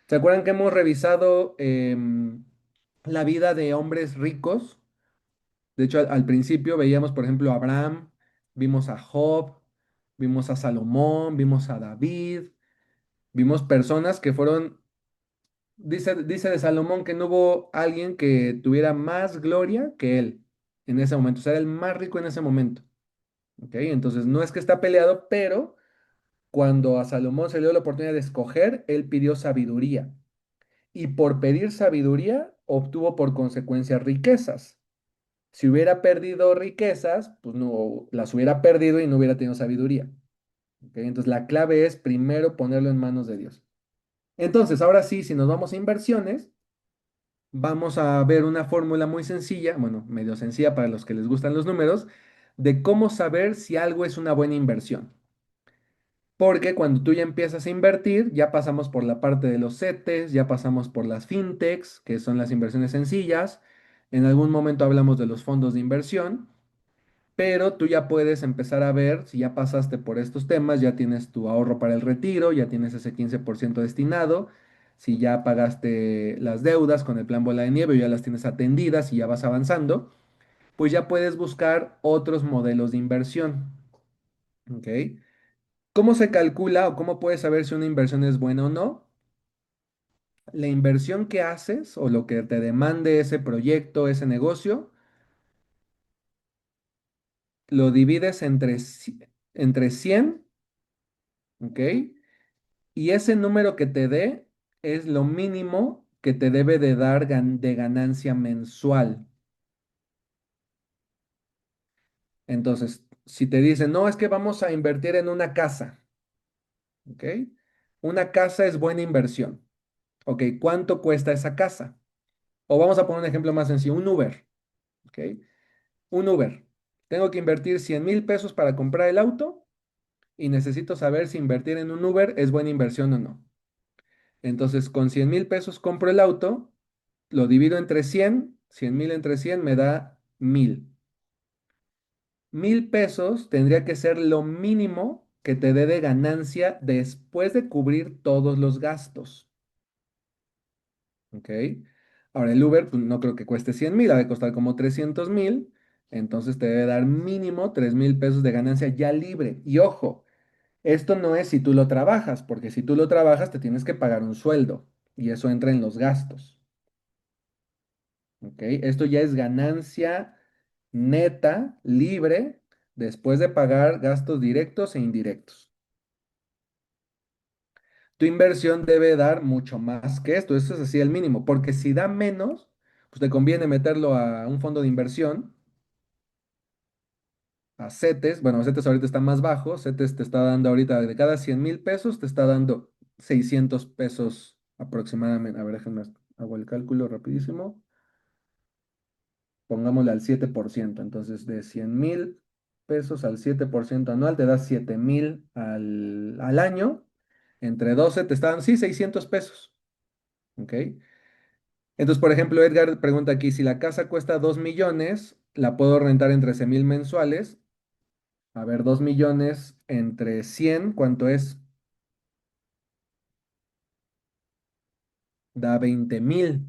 ¿Se acuerdan que hemos revisado la vida de hombres ricos? De hecho, al principio veíamos, por ejemplo, a Abraham, vimos a Job, vimos a Salomón, vimos a David, vimos personas que fueron, dice de Salomón que no hubo alguien que tuviera más gloria que él en ese momento, o sea, era el más rico en ese momento. ¿Ok? Entonces, no es que está peleado, pero cuando a Salomón se le dio la oportunidad de escoger, él pidió sabiduría y por pedir sabiduría obtuvo por consecuencia riquezas. Si hubiera perdido riquezas, pues no las hubiera perdido y no hubiera tenido sabiduría. ¿Ok? Entonces la clave es primero ponerlo en manos de Dios. Entonces, ahora sí, si nos vamos a inversiones, vamos a ver una fórmula muy sencilla, bueno, medio sencilla para los que les gustan los números, de cómo saber si algo es una buena inversión. Porque cuando tú ya empiezas a invertir, ya pasamos por la parte de los CETES, ya pasamos por las fintechs, que son las inversiones sencillas. En algún momento hablamos de los fondos de inversión, pero tú ya puedes empezar a ver si ya pasaste por estos temas, ya tienes tu ahorro para el retiro, ya tienes ese 15% destinado, si ya pagaste las deudas con el plan Bola de Nieve, ya las tienes atendidas y ya vas avanzando, pues ya puedes buscar otros modelos de inversión. ¿Ok? ¿Cómo se calcula o cómo puedes saber si una inversión es buena o no? La inversión que haces o lo que te demande ese proyecto, ese negocio, lo divides entre 100, ¿ok? Y ese número que te dé es lo mínimo que te debe de dar de ganancia mensual. Entonces, si te dicen, no, es que vamos a invertir en una casa, ¿ok? Una casa es buena inversión. Ok, ¿cuánto cuesta esa casa? O vamos a poner un ejemplo más sencillo, un Uber, ¿ok? Un Uber. Tengo que invertir 100,000 pesos para comprar el auto y necesito saber si invertir en un Uber es buena inversión o no. Entonces, con 100,000 pesos compro el auto, lo divido entre 100,000 entre 100 me da 1,000. 1,000 pesos tendría que ser lo mínimo que te dé de ganancia después de cubrir todos los gastos. ¿Ok? Ahora el Uber, pues, no creo que cueste 100,000, ha de costar como 300,000. Entonces te debe dar mínimo 3,000 pesos de ganancia ya libre. Y ojo, esto no es si tú lo trabajas, porque si tú lo trabajas te tienes que pagar un sueldo y eso entra en los gastos. ¿Ok? Esto ya es ganancia neta, libre, después de pagar gastos directos e indirectos. Tu inversión debe dar mucho más que esto, eso es así el mínimo, porque si da menos, pues te conviene meterlo a un fondo de inversión, a CETES, bueno, CETES ahorita está más bajo, CETES te está dando ahorita de cada 100,000 pesos, te está dando 600 pesos aproximadamente. A ver, déjenme, hago el cálculo rapidísimo. Pongámosle al 7%. Entonces, de 100,000 pesos al 7% anual, te da 7,000 al año. Entre 12 te están, sí, 600 pesos. ¿Ok? Entonces, por ejemplo, Edgar pregunta aquí, si la casa cuesta 2 millones, la puedo rentar en 13,000 mensuales. A ver, 2 millones entre 100, ¿cuánto es? Da 20,000.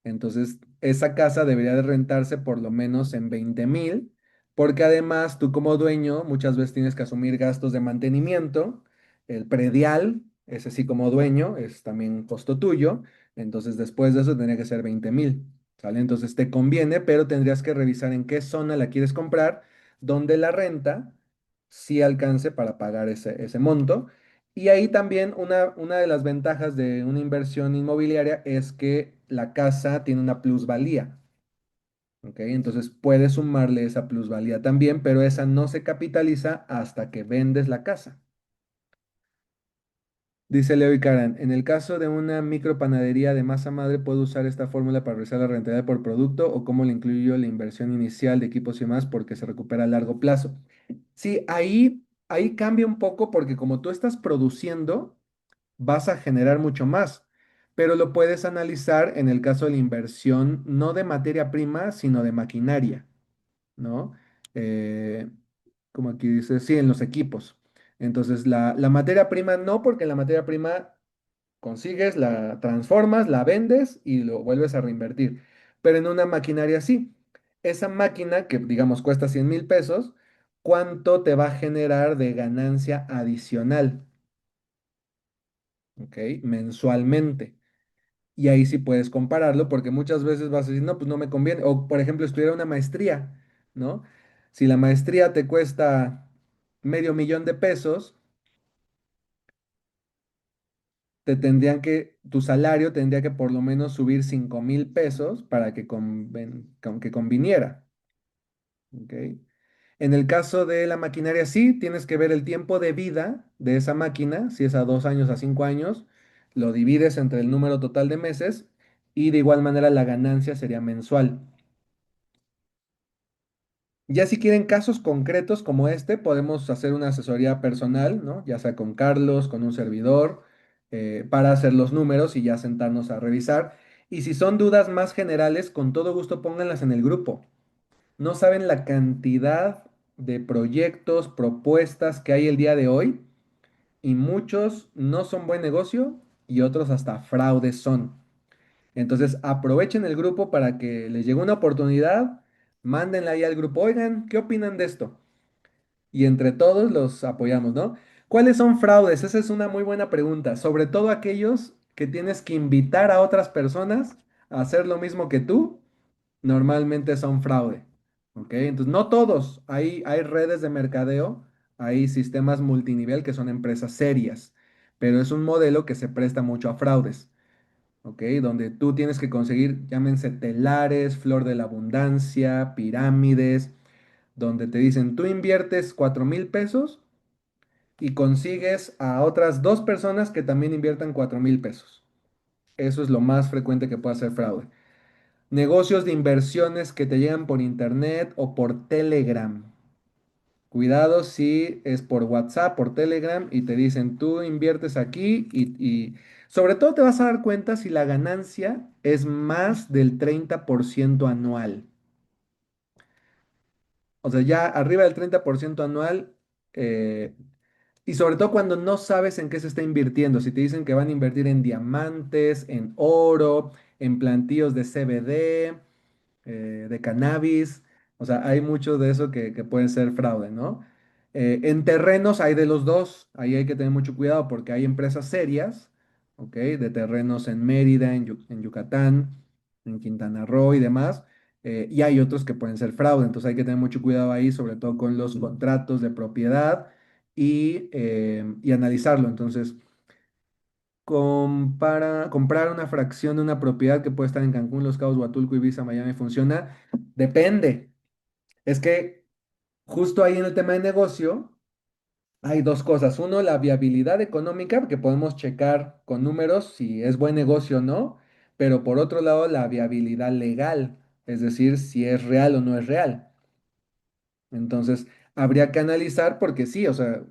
Entonces, esa casa debería de rentarse por lo menos en 20,000, porque además tú como dueño muchas veces tienes que asumir gastos de mantenimiento, el predial, ese sí como dueño, es también costo tuyo, entonces después de eso tendría que ser 20,000, ¿sale? Entonces te conviene, pero tendrías que revisar en qué zona la quieres comprar, donde la renta sí alcance para pagar ese monto. Y ahí también una de las ventajas de una inversión inmobiliaria es que la casa tiene una plusvalía. ¿Ok? Entonces puedes sumarle esa plusvalía también, pero esa no se capitaliza hasta que vendes la casa. Dice Leo y Karan, en el caso de una micropanadería de masa madre, ¿puedo usar esta fórmula para realizar la rentabilidad por producto o cómo le incluyo la inversión inicial de equipos y más porque se recupera a largo plazo? Sí, ahí cambia un poco porque como tú estás produciendo, vas a generar mucho más, pero lo puedes analizar en el caso de la inversión, no de materia prima, sino de maquinaria, ¿no? Eh, Como aquí dice, sí, en los equipos. Entonces, la materia prima no, porque la materia prima consigues, la transformas, la vendes y lo vuelves a reinvertir. Pero en una maquinaria sí. Esa máquina que, digamos, cuesta 100,000 pesos, ¿cuánto te va a generar de ganancia adicional? ¿Ok? Mensualmente. Y ahí sí puedes compararlo porque muchas veces vas a decir, no, pues no me conviene. O, por ejemplo, estudiar una maestría, ¿no? Si la maestría te cuesta medio millón de pesos, tu salario tendría que por lo menos subir 5,000 pesos para que, que conviniera. ¿Ok? En el caso de la maquinaria, sí, tienes que ver el tiempo de vida de esa máquina, si es a 2 años, a 5 años, lo divides entre el número total de meses y de igual manera la ganancia sería mensual. Ya si quieren casos concretos como este, podemos hacer una asesoría personal, ¿no? Ya sea con Carlos, con un servidor, para hacer los números y ya sentarnos a revisar. Y si son dudas más generales, con todo gusto pónganlas en el grupo. No saben la cantidad de proyectos, propuestas que hay el día de hoy y muchos no son buen negocio y otros hasta fraudes son. Entonces aprovechen el grupo para que les llegue una oportunidad, mándenla ahí al grupo, oigan, ¿qué opinan de esto? Y entre todos los apoyamos, ¿no? ¿Cuáles son fraudes? Esa es una muy buena pregunta, sobre todo aquellos que tienes que invitar a otras personas a hacer lo mismo que tú normalmente son fraude. ¿Ok? Entonces, no todos. Hay redes de mercadeo, hay sistemas multinivel que son empresas serias, pero es un modelo que se presta mucho a fraudes. ¿Ok? Donde tú tienes que conseguir, llámense telares, flor de la abundancia, pirámides, donde te dicen, tú inviertes 4,000 pesos y consigues a otras dos personas que también inviertan 4,000 pesos. Eso es lo más frecuente que puede hacer fraude. Negocios de inversiones que te llegan por internet o por Telegram. Cuidado si es por WhatsApp, por Telegram y te dicen tú inviertes aquí y sobre todo te vas a dar cuenta si la ganancia es más del 30% anual. O sea, ya arriba del 30% anual, eh, y sobre todo cuando no sabes en qué se está invirtiendo. Si te dicen que van a invertir en diamantes, en oro, en plantíos de CBD, de cannabis. O sea, hay mucho de eso que puede ser fraude, ¿no? En terrenos hay de los dos. Ahí hay que tener mucho cuidado porque hay empresas serias, ¿ok? De terrenos en Mérida, en Yucatán, en Quintana Roo y demás. Y hay otros que pueden ser fraude. Entonces hay que tener mucho cuidado ahí, sobre todo con los contratos de propiedad y analizarlo. Entonces, comprar una fracción de una propiedad que puede estar en Cancún, Los Cabos, Huatulco, Ibiza, Miami, ¿funciona? Depende. Es que justo ahí en el tema de negocio hay dos cosas. Uno, la viabilidad económica, que podemos checar con números si es buen negocio o no, pero por otro lado, la viabilidad legal, es decir, si es real o no es real. Entonces, habría que analizar porque sí, o sea,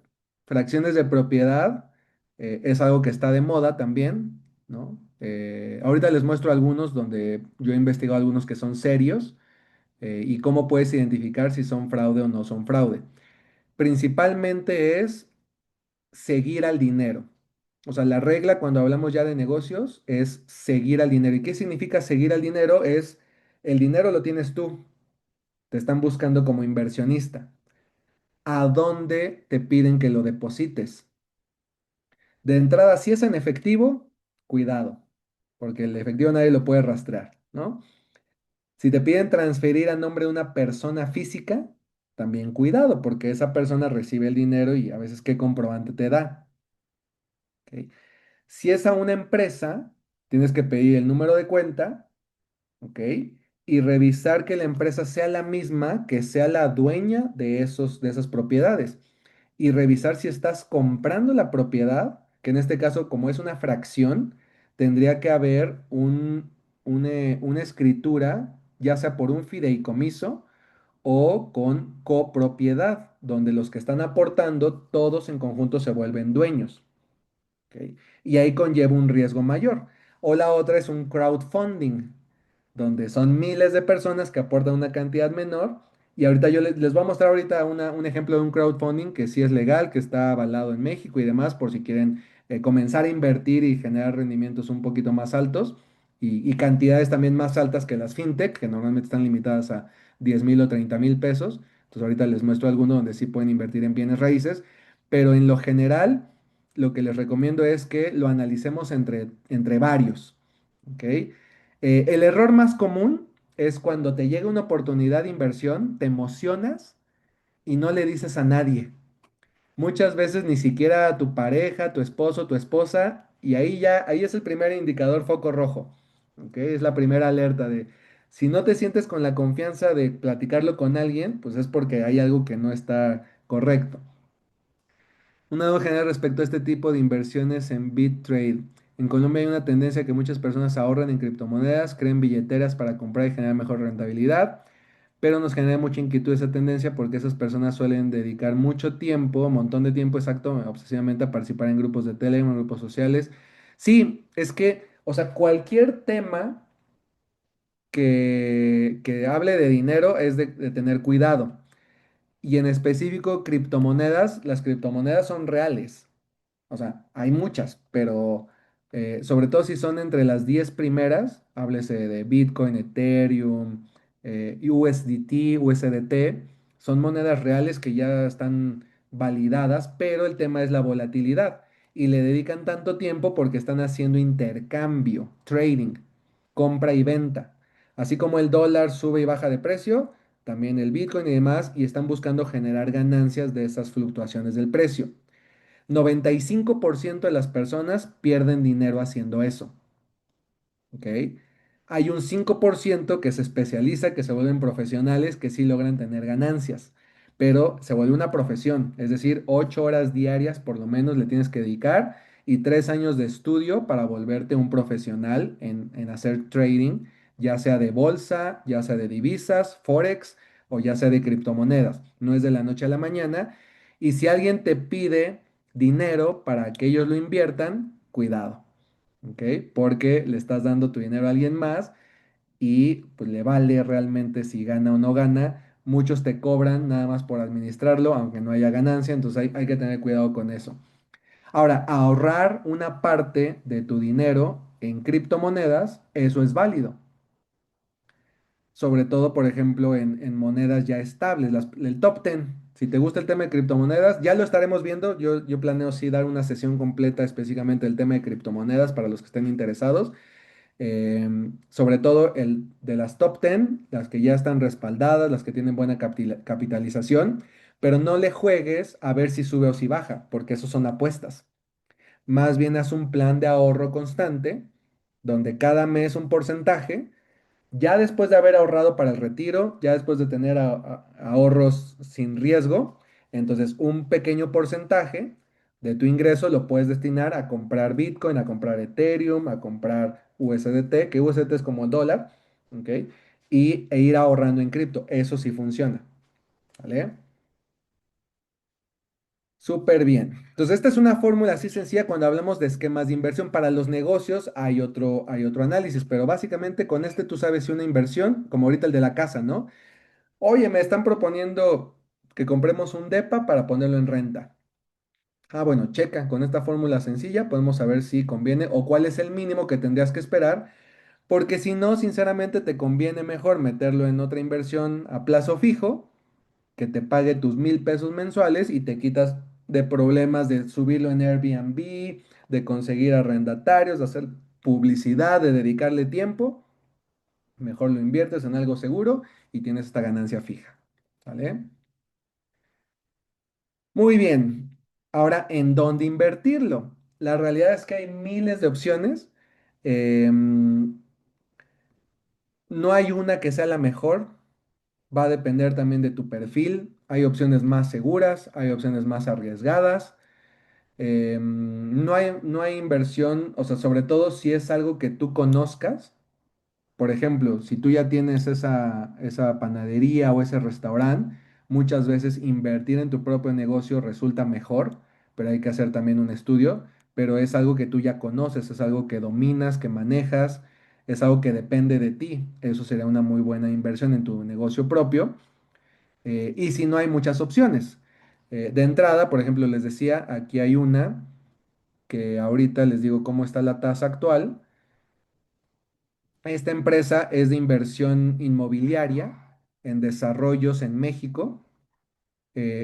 fracciones de propiedad es algo que está de moda también, ¿no? Ahorita les muestro algunos donde yo he investigado algunos que son serios y cómo puedes identificar si son fraude o no son fraude. Principalmente es seguir al dinero. O sea, la regla cuando hablamos ya de negocios es seguir al dinero. ¿Y qué significa seguir al dinero? Es el dinero lo tienes tú, te están buscando como inversionista. ¿A dónde te piden que lo deposites? De entrada, si es en efectivo, cuidado, porque el efectivo nadie lo puede rastrear, ¿no? Si te piden transferir a nombre de una persona física, también cuidado, porque esa persona recibe el dinero y a veces qué comprobante te da. ¿Ok? Si es a una empresa, tienes que pedir el número de cuenta, ¿ok? Y revisar que la empresa sea la misma, que sea la dueña de esas propiedades. Y revisar si estás comprando la propiedad, que en este caso, como es una fracción, tendría que haber una escritura, ya sea por un fideicomiso o con copropiedad, donde los que están aportando, todos en conjunto se vuelven dueños. ¿Ok? Y ahí conlleva un riesgo mayor. O la otra es un crowdfunding, donde son miles de personas que aportan una cantidad menor. Y ahorita yo les voy a mostrar ahorita un ejemplo de un crowdfunding que sí es legal, que está avalado en México y demás, por si quieren comenzar a invertir y generar rendimientos un poquito más altos y cantidades también más altas que las fintech, que normalmente están limitadas a 10,000 o 30,000 pesos. Entonces ahorita les muestro alguno donde sí pueden invertir en bienes raíces, pero en lo general lo que les recomiendo es que lo analicemos entre varios. ¿Ok? El error más común es cuando te llega una oportunidad de inversión, te emocionas y no le dices a nadie. Muchas veces ni siquiera a tu pareja, tu esposo, tu esposa Y ahí ya, ahí es el primer indicador foco rojo, ¿ok? Es la primera alerta de, si no te sientes con la confianza de platicarlo con alguien, pues es porque hay algo que no está correcto. Una duda general respecto a este tipo de inversiones en BitTrade. En Colombia hay una tendencia que muchas personas ahorran en criptomonedas, creen billeteras para comprar y generar mejor rentabilidad, pero nos genera mucha inquietud esa tendencia porque esas personas suelen dedicar mucho tiempo, un montón de tiempo exacto, obsesivamente a participar en grupos de Telegram, en grupos sociales. Sí, es que, o sea, cualquier tema que hable de dinero es de tener cuidado. Y en específico, criptomonedas, las criptomonedas son reales. O sea, hay muchas, pero sobre todo si son entre las 10 primeras, háblese de Bitcoin, Ethereum, USDT, USDT, son monedas reales que ya están validadas, pero el tema es la volatilidad y le dedican tanto tiempo porque están haciendo intercambio, trading, compra y venta. Así como el dólar sube y baja de precio, también el Bitcoin y demás, y están buscando generar ganancias de esas fluctuaciones del precio. 95% de las personas pierden dinero haciendo eso, ¿ok? Hay un 5% que se especializa, que se vuelven profesionales, que sí logran tener ganancias, pero se vuelve una profesión, es decir, 8 horas diarias por lo menos le tienes que dedicar y 3 años de estudio para volverte un profesional en hacer trading, ya sea de bolsa, ya sea de divisas, forex o ya sea de criptomonedas. No es de la noche a la mañana. Y si alguien te pide dinero para que ellos lo inviertan, cuidado. ¿Ok? Porque le estás dando tu dinero a alguien más y pues le vale realmente si gana o no gana. Muchos te cobran nada más por administrarlo, aunque no haya ganancia, entonces hay que tener cuidado con eso. Ahora, ahorrar una parte de tu dinero en criptomonedas, eso es válido. Sobre todo, por ejemplo, en monedas ya estables, el top 10. Si te gusta el tema de criptomonedas, ya lo estaremos viendo. Yo planeo sí dar una sesión completa específicamente del tema de criptomonedas para los que estén interesados. Sobre todo el de las top 10, las que ya están respaldadas, las que tienen buena capitalización, pero no le juegues a ver si sube o si baja, porque eso son apuestas. Más bien haz un plan de ahorro constante, donde cada mes un porcentaje, ya después de haber ahorrado para el retiro, ya después de tener ahorros sin riesgo, entonces un pequeño porcentaje de tu ingreso lo puedes destinar a comprar Bitcoin, a comprar Ethereum, a comprar USDT, que USDT es como el dólar, ¿ok? E ir ahorrando en cripto. Eso sí funciona, ¿vale? Súper bien. Entonces, esta es una fórmula así sencilla cuando hablamos de esquemas de inversión. Para los negocios hay otro análisis, pero básicamente con este tú sabes si una inversión, como ahorita el de la casa, ¿no? Oye, me están proponiendo que compremos un DEPA para ponerlo en renta. Ah, bueno, checa, con esta fórmula sencilla podemos saber si conviene o cuál es el mínimo que tendrías que esperar, porque si no, sinceramente te conviene mejor meterlo en otra inversión a plazo fijo, que te pague tus 1,000 pesos mensuales y te quitas de problemas de subirlo en Airbnb, de conseguir arrendatarios, de hacer publicidad, de dedicarle tiempo. Mejor lo inviertes en algo seguro y tienes esta ganancia fija. ¿Vale? Muy bien. Ahora, ¿en dónde invertirlo? La realidad es que hay miles de opciones. No hay una que sea la mejor. Va a depender también de tu perfil. Hay opciones más seguras, hay opciones más arriesgadas. No hay inversión, o sea, sobre todo si es algo que tú conozcas. Por ejemplo, si tú ya tienes esa panadería o ese restaurante, muchas veces invertir en tu propio negocio resulta mejor, pero hay que hacer también un estudio, pero es algo que tú ya conoces, es algo que dominas, que manejas, es algo que depende de ti. Eso sería una muy buena inversión en tu negocio propio. Y si no hay muchas opciones. De entrada, por ejemplo, les decía, aquí hay una que ahorita les digo cómo está la tasa actual. Esta empresa es de inversión inmobiliaria en desarrollos en México.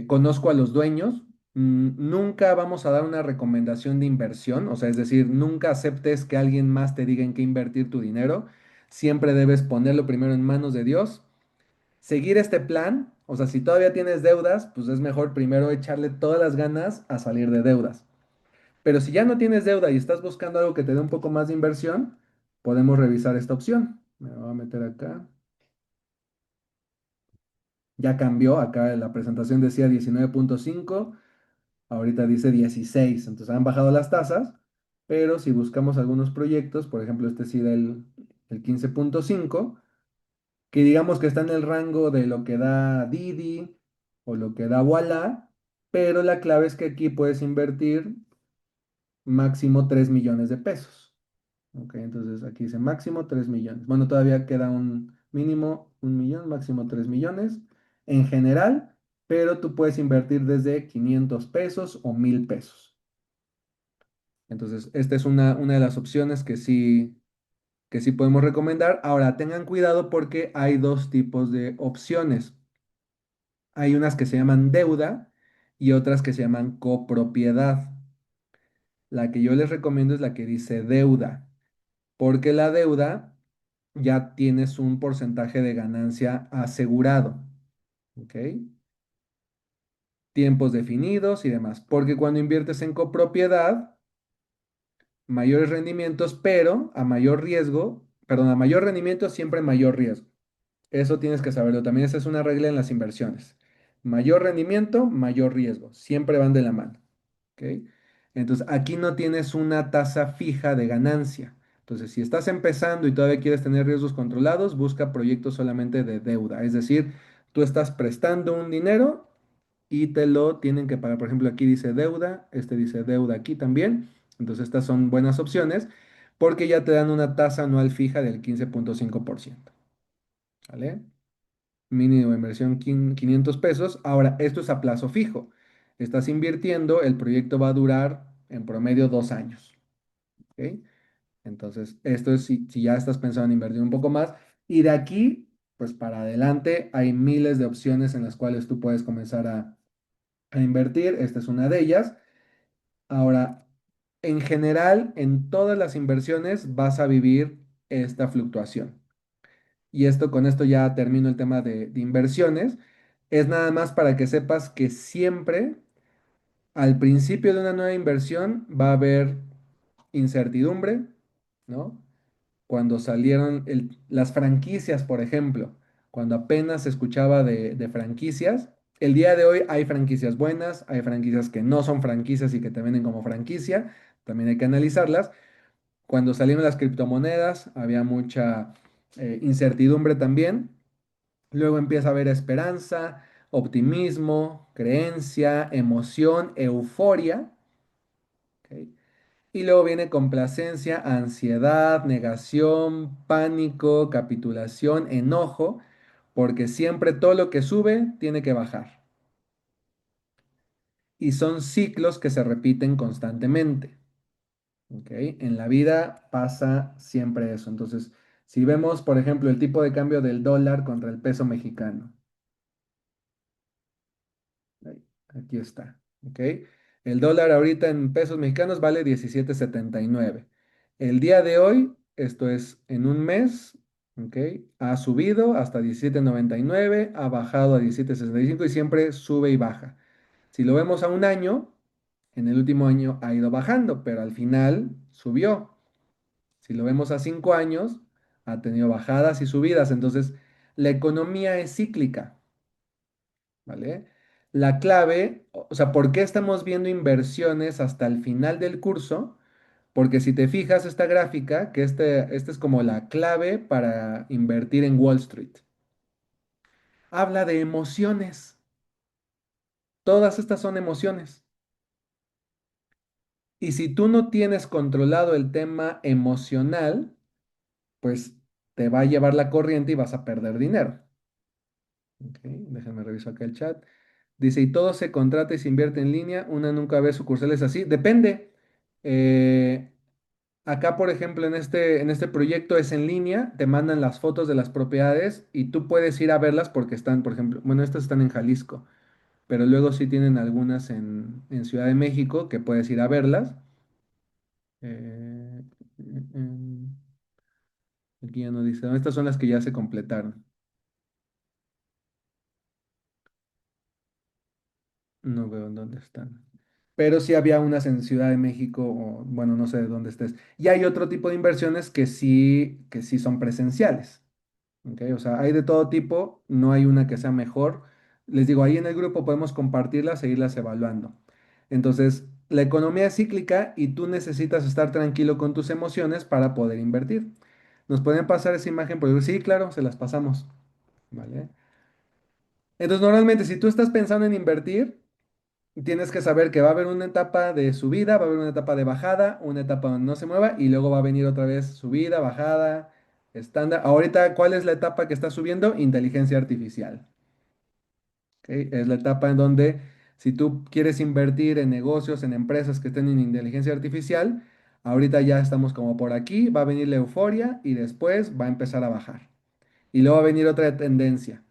Conozco a los dueños. Nunca vamos a dar una recomendación de inversión, o sea, es decir, nunca aceptes que alguien más te diga en qué invertir tu dinero. Siempre debes ponerlo primero en manos de Dios. Seguir este plan, o sea, si todavía tienes deudas, pues es mejor primero echarle todas las ganas a salir de deudas. Pero si ya no tienes deuda y estás buscando algo que te dé un poco más de inversión, podemos revisar esta opción. Me voy a meter acá. Ya cambió, acá en la presentación decía 19.5, ahorita dice 16, entonces han bajado las tasas, pero si buscamos algunos proyectos, por ejemplo, este sí el 15.5, que digamos que está en el rango de lo que da Didi o lo que da Walla, pero la clave es que aquí puedes invertir máximo 3 millones de pesos. Ok, entonces aquí dice máximo 3 millones. Bueno, todavía queda un mínimo 1 millón, máximo 3 millones en general, pero tú puedes invertir desde 500 pesos o 1,000 pesos. Entonces, esta es una de las opciones que sí podemos recomendar. Ahora, tengan cuidado porque hay dos tipos de opciones. Hay unas que se llaman deuda y otras que se llaman copropiedad. La que yo les recomiendo es la que dice deuda, porque la deuda ya tienes un porcentaje de ganancia asegurado, ¿ok? Tiempos definidos y demás, porque cuando inviertes en copropiedad, mayores rendimientos, pero a mayor riesgo, perdón, a mayor rendimiento siempre mayor riesgo. Eso tienes que saberlo. También esa es una regla en las inversiones. Mayor rendimiento, mayor riesgo. Siempre van de la mano. ¿Ok? Entonces, aquí no tienes una tasa fija de ganancia. Entonces, si estás empezando y todavía quieres tener riesgos controlados, busca proyectos solamente de deuda. Es decir, tú estás prestando un dinero y te lo tienen que pagar. Por ejemplo, aquí dice deuda, este dice deuda aquí también. Entonces, estas son buenas opciones porque ya te dan una tasa anual fija del 15.5%. ¿Vale? Mínimo de inversión 500 pesos. Ahora, esto es a plazo fijo. Estás invirtiendo, el proyecto va a durar en promedio 2 años. ¿Ok? Entonces, esto es si ya estás pensando en invertir un poco más. Y de aquí, pues para adelante, hay miles de opciones en las cuales tú puedes comenzar a invertir. Esta es una de ellas. Ahora, en general, en todas las inversiones vas a vivir esta fluctuación. Y esto, con esto ya termino el tema de inversiones. Es nada más para que sepas que siempre al principio de una nueva inversión va a haber incertidumbre, ¿no? Cuando salieron las franquicias, por ejemplo, cuando apenas se escuchaba de franquicias, el día de hoy hay franquicias buenas, hay franquicias que no son franquicias y que te venden como franquicia, también hay que analizarlas. Cuando salieron las criptomonedas, había mucha incertidumbre también. Luego empieza a haber esperanza, optimismo, creencia, emoción, euforia. ¿Ok? Y luego viene complacencia, ansiedad, negación, pánico, capitulación, enojo, porque siempre todo lo que sube tiene que bajar. Y son ciclos que se repiten constantemente. ¿Ok? En la vida pasa siempre eso. Entonces, si vemos, por ejemplo, el tipo de cambio del dólar contra el peso mexicano. Ahí, aquí está. ¿Ok? El dólar ahorita en pesos mexicanos vale 17.79. El día de hoy, esto es en un mes, ¿ok? Ha subido hasta 17.99, ha bajado a 17.65 y siempre sube y baja. Si lo vemos a un año, en el último año ha ido bajando, pero al final subió. Si lo vemos a 5 años, ha tenido bajadas y subidas. Entonces, la economía es cíclica. ¿Vale? La clave, o sea, ¿por qué estamos viendo inversiones hasta el final del curso? Porque si te fijas esta gráfica, que este es como la clave para invertir en Wall Street. Habla de emociones. Todas estas son emociones. Y si tú no tienes controlado el tema emocional, pues te va a llevar la corriente y vas a perder dinero. Ok, déjenme revisar acá el chat. Dice, y todo se contrata y se invierte en línea, una nunca ve sucursales así. Depende. Eh, Acá, por ejemplo, en este proyecto es en línea, te mandan las fotos de las propiedades y tú puedes ir a verlas porque están, por ejemplo, bueno, estas están en Jalisco, pero luego sí tienen algunas en Ciudad de México que puedes ir a verlas. Eh, Aquí ya no dice, no, estas son las que ya se completaron. No veo en dónde están. pero sí había unas en Ciudad de México, o bueno, no sé de dónde estés. Y hay otro tipo de inversiones que sí son presenciales. ¿Ok? O sea, hay de todo tipo, no hay una que sea mejor. Les digo, ahí en el grupo podemos compartirlas e irlas evaluando. Entonces, la economía es cíclica y tú necesitas estar tranquilo con tus emociones para poder invertir. ¿Nos pueden pasar esa imagen? Pues sí, claro, se las pasamos. ¿Vale? Entonces, normalmente, si tú estás pensando en invertir, tienes que saber que va a haber una etapa de subida, va a haber una etapa de bajada, una etapa donde no se mueva y luego va a venir otra vez subida, bajada, estándar. Ahorita, ¿cuál es la etapa que está subiendo? Inteligencia artificial. ¿Ok? Es la etapa en donde si tú quieres invertir en negocios, en empresas que estén en inteligencia artificial, ahorita ya estamos como por aquí, va a venir la euforia y después va a empezar a bajar. Y luego va a venir otra tendencia.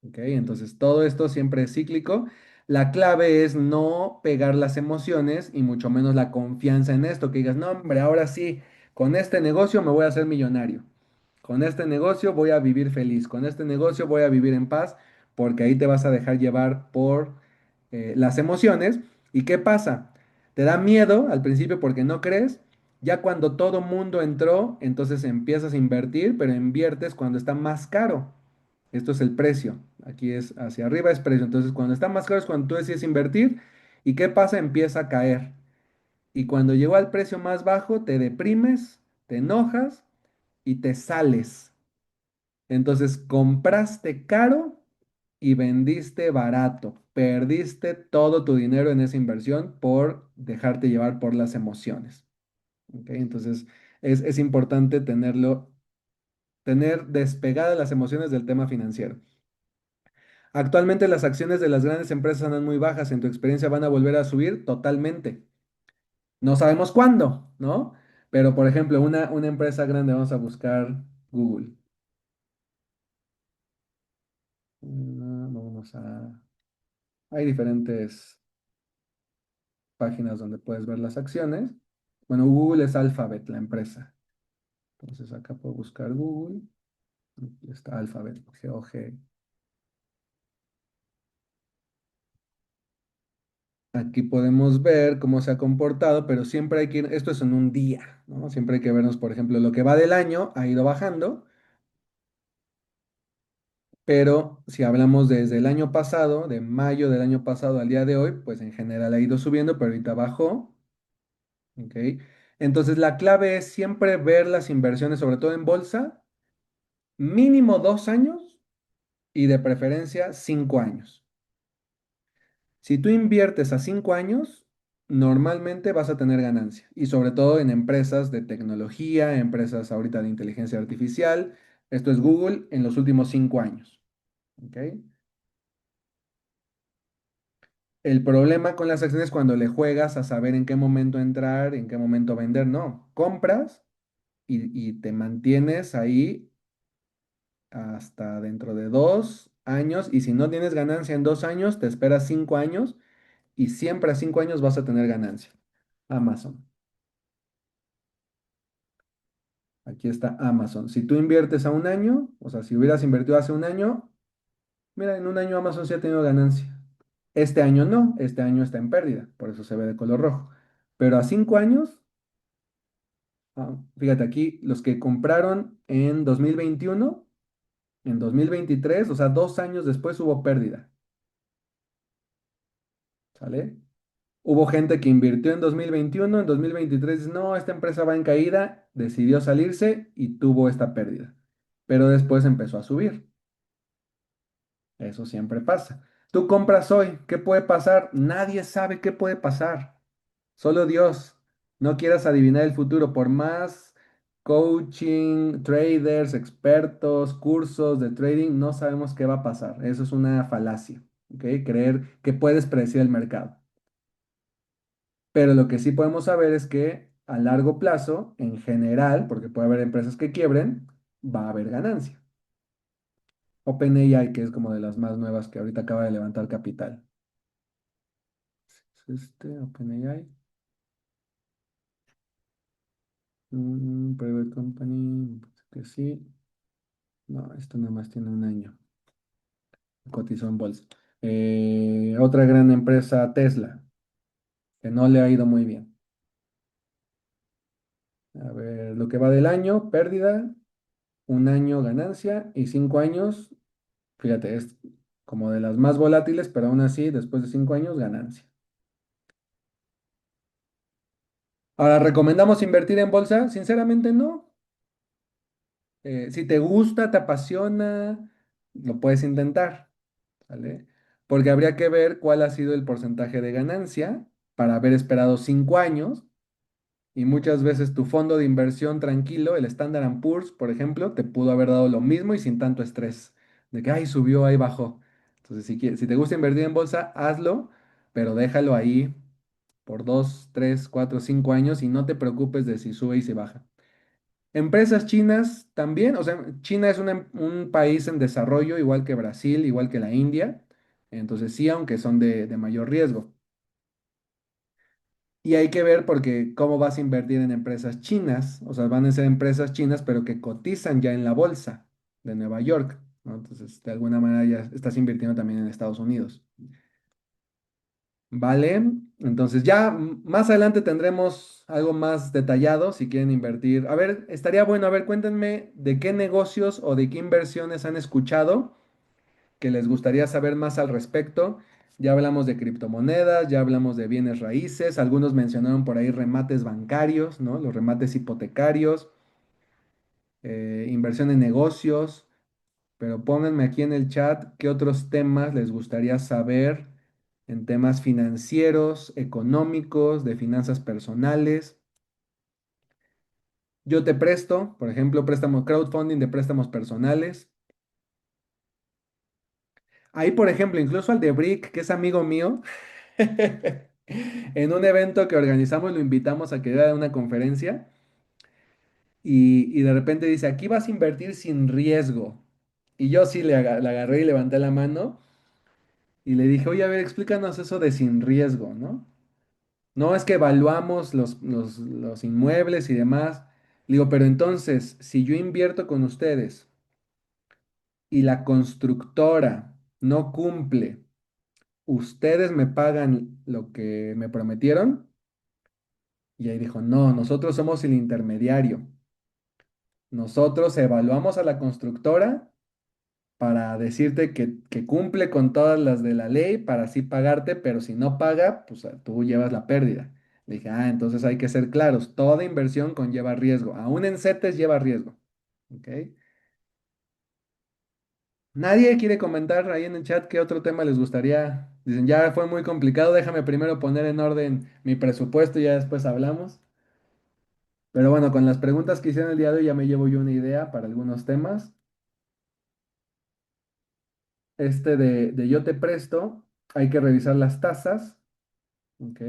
¿Ok? Entonces todo esto siempre es cíclico. La clave es no pegar las emociones y mucho menos la confianza en esto, que digas, no, hombre, ahora sí, con este negocio me voy a hacer millonario. Con este negocio voy a vivir feliz. Con este negocio voy a vivir en paz, porque ahí te vas a dejar llevar por las emociones. ¿Y qué pasa? Te da miedo al principio porque no crees. Ya cuando todo mundo entró, entonces empiezas a invertir, pero inviertes cuando está más caro. Esto es el precio. Aquí es hacia arriba es precio. Entonces, cuando está más caro es cuando tú decides invertir. ¿Y qué pasa? Empieza a caer. Y cuando llegó al precio más bajo, te deprimes, te enojas y te sales. Entonces, compraste caro y vendiste barato. Perdiste todo tu dinero en esa inversión por dejarte llevar por las emociones. ¿Ok? Entonces, es importante tener despegadas las emociones del tema financiero. Actualmente las acciones de las grandes empresas andan muy bajas. En tu experiencia van a volver a subir totalmente. No sabemos cuándo, ¿no? Pero, por ejemplo, una empresa grande, vamos a buscar Google. Vamos a... Hay diferentes páginas donde puedes ver las acciones. Bueno, Google es Alphabet, la empresa. Entonces acá puedo buscar Google. Aquí está Alphabet, GOG. Aquí podemos ver cómo se ha comportado, pero siempre hay que ir, esto es en un día, ¿no? Siempre hay que vernos, por ejemplo, lo que va del año ha ido bajando, pero si hablamos desde el año pasado, de mayo del año pasado al día de hoy, pues en general ha ido subiendo, pero ahorita bajó, ¿ok? Entonces la clave es siempre ver las inversiones, sobre todo en bolsa, mínimo 2 años y de preferencia 5 años. Si tú inviertes a 5 años, normalmente vas a tener ganancia. Y sobre todo en empresas de tecnología, empresas ahorita de inteligencia artificial. Esto es Google en los últimos 5 años. ¿Ok? El problema con las acciones es cuando le juegas a saber en qué momento entrar, en qué momento vender. No, compras y te mantienes ahí hasta dentro de 2 años. Y si no tienes ganancia en 2 años, te esperas 5 años y siempre a 5 años vas a tener ganancia. Amazon. Aquí está Amazon. Si tú inviertes a un año, o sea, si hubieras invertido hace un año, mira, en un año Amazon sí ha tenido ganancia. Este año no, este año está en pérdida, por eso se ve de color rojo. Pero a 5 años, fíjate aquí, los que compraron en 2021, en 2023, o sea, 2 años después hubo pérdida, ¿sale? Hubo gente que invirtió en 2021, en 2023, dice, no, esta empresa va en caída, decidió salirse y tuvo esta pérdida. Pero después empezó a subir. Eso siempre pasa. Tú compras hoy, ¿qué puede pasar? Nadie sabe qué puede pasar. Solo Dios. No quieras adivinar el futuro. Por más coaching, traders, expertos, cursos de trading, no sabemos qué va a pasar. Eso es una falacia, ¿ok? Creer que puedes predecir el mercado. Pero lo que sí podemos saber es que a largo plazo, en general, porque puede haber empresas que quiebren, va a haber ganancia. OpenAI, que es como de las más nuevas que ahorita acaba de levantar capital. ¿Es este, OpenAI? Private Company, parece que sí. No, esto nada más tiene un año. Cotizó en bolsa. Otra gran empresa, Tesla. que no le ha ido muy bien. A ver, lo que va del año, pérdida, un año ganancia y 5 años, fíjate, es como de las más volátiles, pero aún así, después de 5 años, ganancia. Ahora, ¿recomendamos invertir en bolsa? Sinceramente no. Si te gusta, te apasiona, lo puedes intentar, ¿vale? Porque habría que ver cuál ha sido el porcentaje de ganancia para haber esperado 5 años. Y muchas veces tu fondo de inversión tranquilo, el Standard Poor's, por ejemplo, te pudo haber dado lo mismo y sin tanto estrés. De que, ay, subió, ahí bajó. Entonces, si te gusta invertir en bolsa, hazlo, pero déjalo ahí por 2, 3, 4, 5 años y no te preocupes de si sube y si baja. Empresas chinas también, o sea, China es un país en desarrollo, igual que Brasil, igual que la India. Entonces, sí, aunque son de mayor riesgo. Y hay que ver porque cómo vas a invertir en empresas chinas, o sea, van a ser empresas chinas, pero que cotizan ya en la bolsa de Nueva York, ¿no? Entonces, de alguna manera ya estás invirtiendo también en Estados Unidos. ¿Vale? Entonces, ya más adelante tendremos algo más detallado si quieren invertir. A ver, estaría bueno, a ver, cuéntenme de qué negocios o de qué inversiones han escuchado que les gustaría saber más al respecto. Ya hablamos de criptomonedas, ya hablamos de bienes raíces, algunos mencionaron por ahí remates bancarios, ¿no? Los remates hipotecarios, inversión en negocios, pero pónganme aquí en el chat qué otros temas les gustaría saber en temas financieros, económicos, de finanzas personales. Yo te presto, por ejemplo, préstamo crowdfunding de préstamos personales. Ahí, por ejemplo, incluso al de Brick, que es amigo mío, en un evento que organizamos lo invitamos a que diera una conferencia y de repente dice, aquí vas a invertir sin riesgo. Y yo sí le agarré y levanté la mano y le dije, oye, a ver, explícanos eso de sin riesgo, ¿no? No es que evaluamos los inmuebles y demás. Le digo, pero entonces, si yo invierto con ustedes y la constructora no cumple, ¿ustedes me pagan lo que me prometieron? Y ahí dijo, no, nosotros somos el intermediario. Nosotros evaluamos a la constructora para decirte que cumple con todas las de la ley para así pagarte, pero si no paga, pues tú llevas la pérdida. Le dije, entonces hay que ser claros, toda inversión conlleva riesgo, aún en CETES lleva riesgo. ¿Ok? Nadie quiere comentar ahí en el chat qué otro tema les gustaría. Dicen, ya fue muy complicado, déjame primero poner en orden mi presupuesto y ya después hablamos. Pero bueno, con las preguntas que hicieron el día de hoy ya me llevo yo una idea para algunos temas. Este de yo te presto, hay que revisar las tasas. ¿Ok?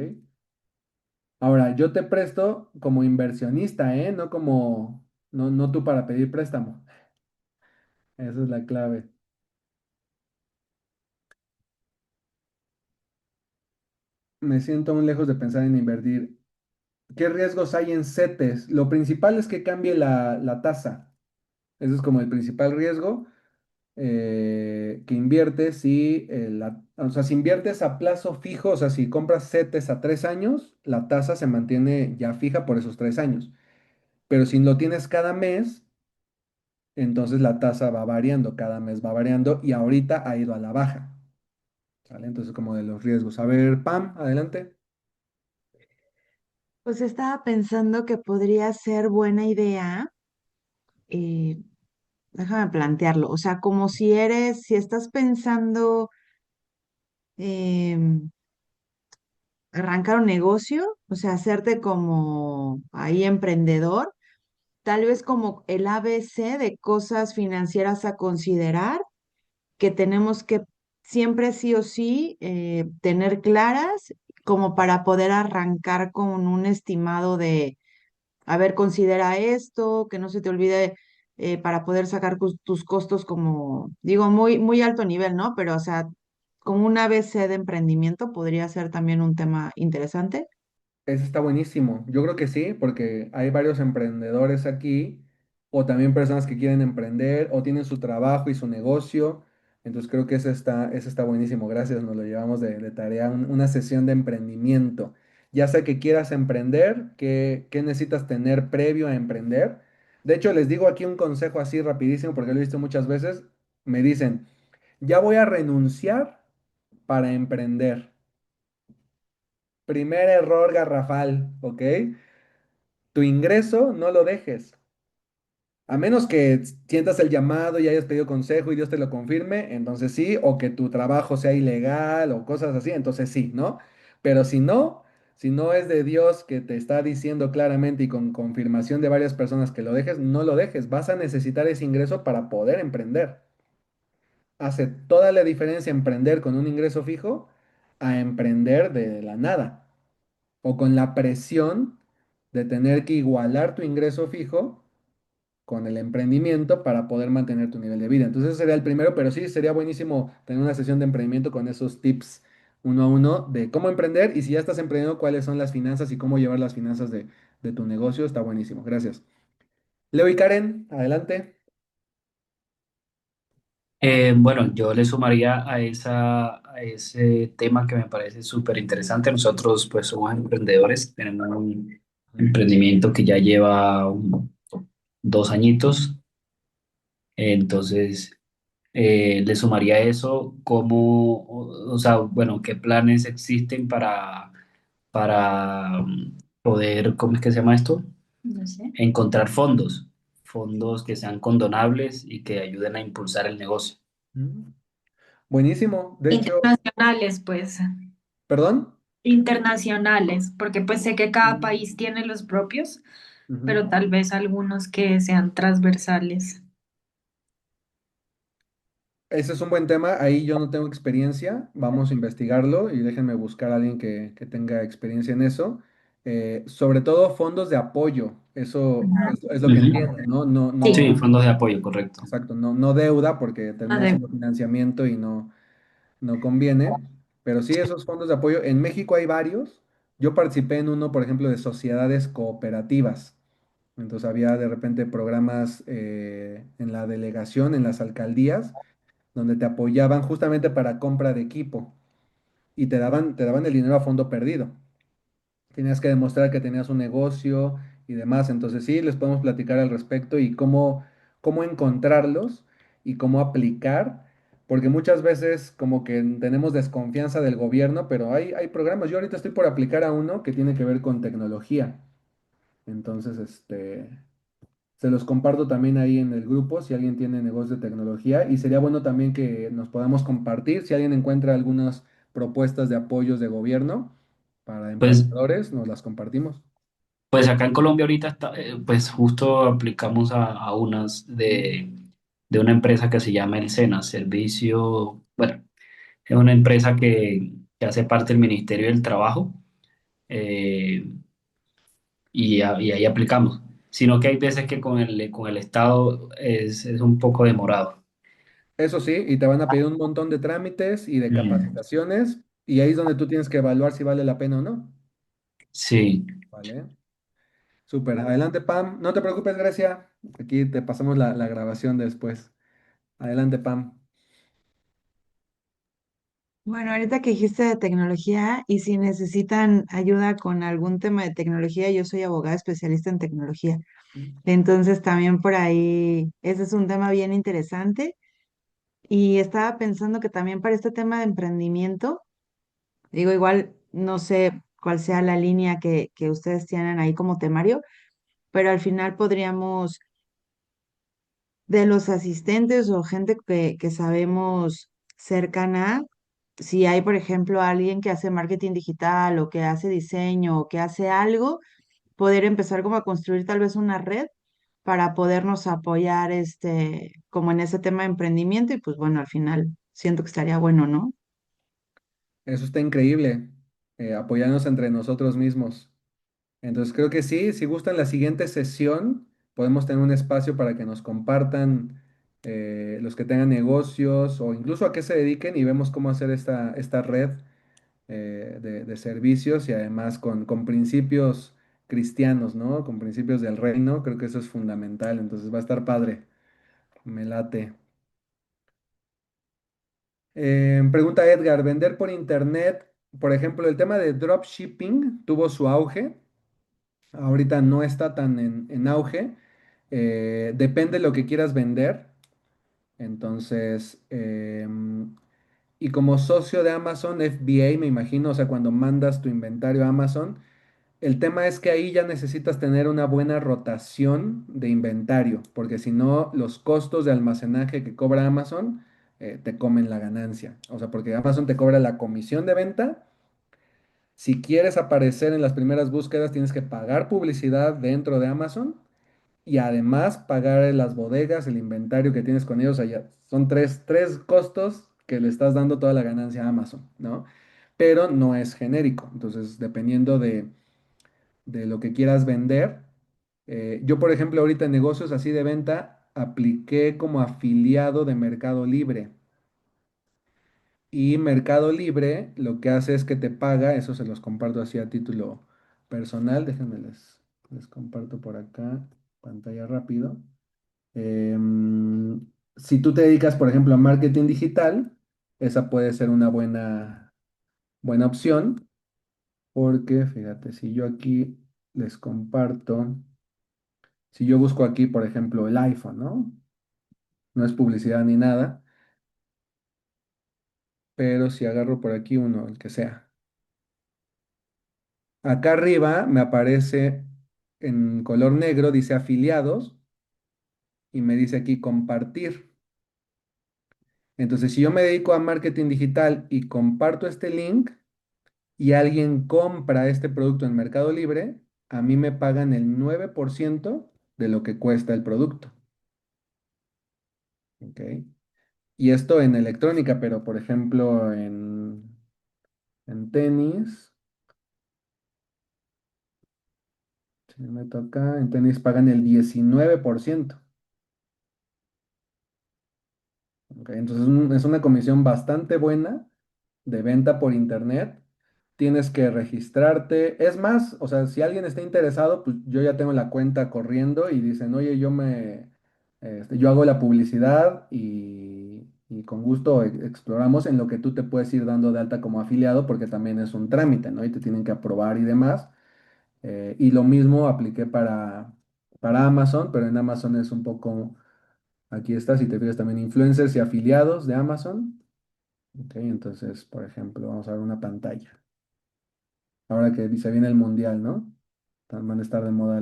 Ahora, yo te presto como inversionista, ¿eh? No como, no tú para pedir préstamo. Esa es la clave. Me siento aún lejos de pensar en invertir. ¿Qué riesgos hay en CETES? Lo principal es que cambie la tasa. Ese es como el principal riesgo que inviertes o sea, si inviertes a plazo fijo, o sea, si compras CETES a 3 años, la tasa se mantiene ya fija por esos 3 años. Pero si lo tienes cada mes, entonces la tasa va variando, cada mes va variando y ahorita ha ido a la baja. ¿Sale? Entonces, como de los riesgos. A ver, Pam, adelante. Pues estaba pensando que podría ser buena idea, eh, déjame plantearlo, o sea, como si estás pensando em, arrancar un negocio, o sea, hacerte como ahí emprendedor, tal vez como el ABC de cosas financieras a considerar que tenemos que siempre sí o sí tener claras como para poder arrancar con un estimado de, a ver, considera esto, que no se te olvide para poder sacar tus costos como, digo, muy, muy alto nivel, ¿no? Pero, o sea, como un ABC de emprendimiento podría ser también un tema interesante. Ese está buenísimo. Yo creo que sí, porque hay varios emprendedores aquí, o también personas que quieren emprender, o tienen su trabajo y su negocio. Entonces creo que ese está buenísimo. Gracias, nos lo llevamos de tarea, una sesión de emprendimiento. ya sea que quieras emprender, qué necesitas tener previo a emprender. De hecho, les digo aquí un consejo así rapidísimo porque lo he visto muchas veces. Me dicen, ya voy a renunciar para emprender. Primer error garrafal, ¿ok? Tu ingreso no lo dejes. A menos que sientas el llamado y hayas pedido consejo y Dios te lo confirme, entonces sí, o que tu trabajo sea ilegal o cosas así, entonces sí, ¿no? Pero si no, si no es de Dios que te está diciendo claramente y con confirmación de varias personas que lo dejes, no lo dejes. Vas a necesitar ese ingreso para poder emprender. Hace toda la diferencia emprender con un ingreso fijo a emprender de la nada o con la presión de tener que igualar tu ingreso fijo con el emprendimiento para poder mantener tu nivel de vida. Entonces ese sería el primero, pero sí sería buenísimo tener una sesión de emprendimiento con esos tips uno a uno de cómo emprender y si ya estás emprendiendo, cuáles son las finanzas y cómo llevar las finanzas de tu negocio. Está buenísimo. Gracias. Leo y Karen, adelante. Bueno, yo le sumaría a ese tema que me parece súper interesante. Nosotros pues somos emprendedores, tenemos un emprendimiento que ya lleva 2 añitos, entonces le sumaría eso, cómo, o sea, bueno, qué planes existen para poder, ¿cómo es que se llama esto? No sé. Encontrar fondos que sean condonables y que ayuden a impulsar el negocio. Mm, buenísimo. De hecho, Internacionales, pues, perdón. internacionales, porque pues sé que cada Mm, país tiene los propios, ujú. pero tal vez algunos que sean transversales. Ese es un buen tema. Ahí yo no tengo experiencia. Vamos a investigarlo y déjenme buscar a alguien que tenga experiencia en eso. Sobre todo fondos de apoyo. Eso es lo que Ujú. entiendo, ¿no? No, Sí, Sí, no, fondos de apoyo, correcto. exacto. No, no deuda porque a termina ver, siendo financiamiento y no, no conviene. Pero sí, esos fondos de apoyo. En México hay varios. Yo participé en uno, por ejemplo, de sociedades cooperativas. Entonces había de repente programas en la delegación, en las alcaldías donde te apoyaban justamente para compra de equipo y te daban el dinero a fondo perdido. Tenías que demostrar que tenías un negocio y demás. Entonces sí, les podemos platicar al respecto y cómo encontrarlos y cómo aplicar, porque muchas veces como que tenemos desconfianza del gobierno, pero hay programas. Yo ahorita estoy por aplicar a uno que tiene que ver con tecnología. Entonces, se los comparto también ahí en el grupo si alguien tiene negocio de tecnología y sería bueno también que nos podamos compartir si alguien encuentra algunas propuestas de apoyos de gobierno para Pues, emprendedores, nos las compartimos. pues acá en Colombia ahorita está, pues justo aplicamos a unas de una empresa que se llama el SENA, Servicio, bueno, es una empresa que hace parte del Ministerio del Trabajo, eh, y ahí aplicamos. Sino que hay veces que con el Estado es un poco demorado. Eso sí, y te van a pedir un montón de trámites y de Mm, capacitaciones y ahí es donde tú tienes que evaluar si vale la pena o no. sí. ¿Vale? Súper. Adelante, Pam. No te preocupes, Grecia. Aquí te pasamos la grabación después. Adelante, Pam. Bueno, ahorita que dijiste de tecnología y si necesitan ayuda con algún tema de tecnología, yo soy abogada especialista en tecnología. Entonces también por ahí, ese es un tema bien interesante. Y estaba pensando que también para este tema de emprendimiento, digo, igual no sé cuál sea la línea que ustedes tienen ahí como temario, pero al final podríamos, de los asistentes o gente que sabemos cercana, si hay, por ejemplo, alguien que hace marketing digital o que hace diseño o que hace algo, poder empezar como a construir tal vez una red para podernos apoyar como en ese tema de emprendimiento y pues bueno, al final siento que estaría bueno, ¿no? Eso está increíble. Apoyarnos entre nosotros mismos. Entonces creo que sí, si gustan la siguiente sesión, podemos tener un espacio para que nos compartan los que tengan negocios o incluso a qué se dediquen y vemos cómo hacer esta red de servicios y además con principios cristianos, ¿no? Con principios del reino, creo que eso es fundamental, entonces va a estar padre, me late. Pregunta Edgar, ¿vender por internet por ejemplo, el tema de dropshipping tuvo su auge. Ahorita no está tan en auge. Depende de lo que quieras vender. Entonces, y como socio de Amazon FBA, me imagino, o sea, cuando mandas tu inventario a Amazon, el tema es que ahí ya necesitas tener una buena rotación de inventario, porque si no, los costos de almacenaje que cobra Amazon te comen la ganancia. O sea, porque Amazon te cobra la comisión de venta. Si quieres aparecer en las primeras búsquedas, tienes que pagar publicidad dentro de Amazon y además pagar las bodegas, el inventario que tienes con ellos allá. Son tres costos que le estás dando toda la ganancia a Amazon, ¿no? Pero no es genérico. Entonces, dependiendo de lo que quieras vender, yo, por ejemplo, ahorita en negocios así de venta, apliqué como afiliado de Mercado Libre. Y Mercado Libre lo que hace es que te paga, eso se los comparto así a título personal, déjenme les comparto por acá, pantalla rápido. Si tú te dedicas, por ejemplo, a marketing digital, esa puede ser una buena opción, porque fíjate, si yo aquí les comparto, si yo busco aquí, por ejemplo, el iPhone, ¿no? No es publicidad ni nada, pero si agarro por aquí uno, el que sea. Acá arriba me aparece en color negro, dice afiliados, y me dice aquí compartir. Entonces, si yo me dedico a marketing digital y comparto este link, y alguien compra este producto en Mercado Libre, a mí me pagan el 9% de lo que cuesta el producto. ¿Ok? Y esto en electrónica, pero por ejemplo en tenis, si me meto acá, en tenis pagan el 19%. ¿Ok? Entonces es una comisión bastante buena de venta por internet. Tienes que registrarte. Es más, o sea, si alguien está interesado, pues yo ya tengo la cuenta corriendo y dicen, oye, yo hago la publicidad y con gusto exploramos en lo que tú te puedes ir dando de alta como afiliado, porque también es un trámite, ¿no? Y te tienen que aprobar y demás. Y lo mismo apliqué para Amazon, pero en Amazon es un poco, aquí está, si te fijas también, influencers y afiliados de Amazon. Ok, entonces, por ejemplo, vamos a ver una pantalla. Ahora que se viene el mundial, ¿no? Van a estar de moda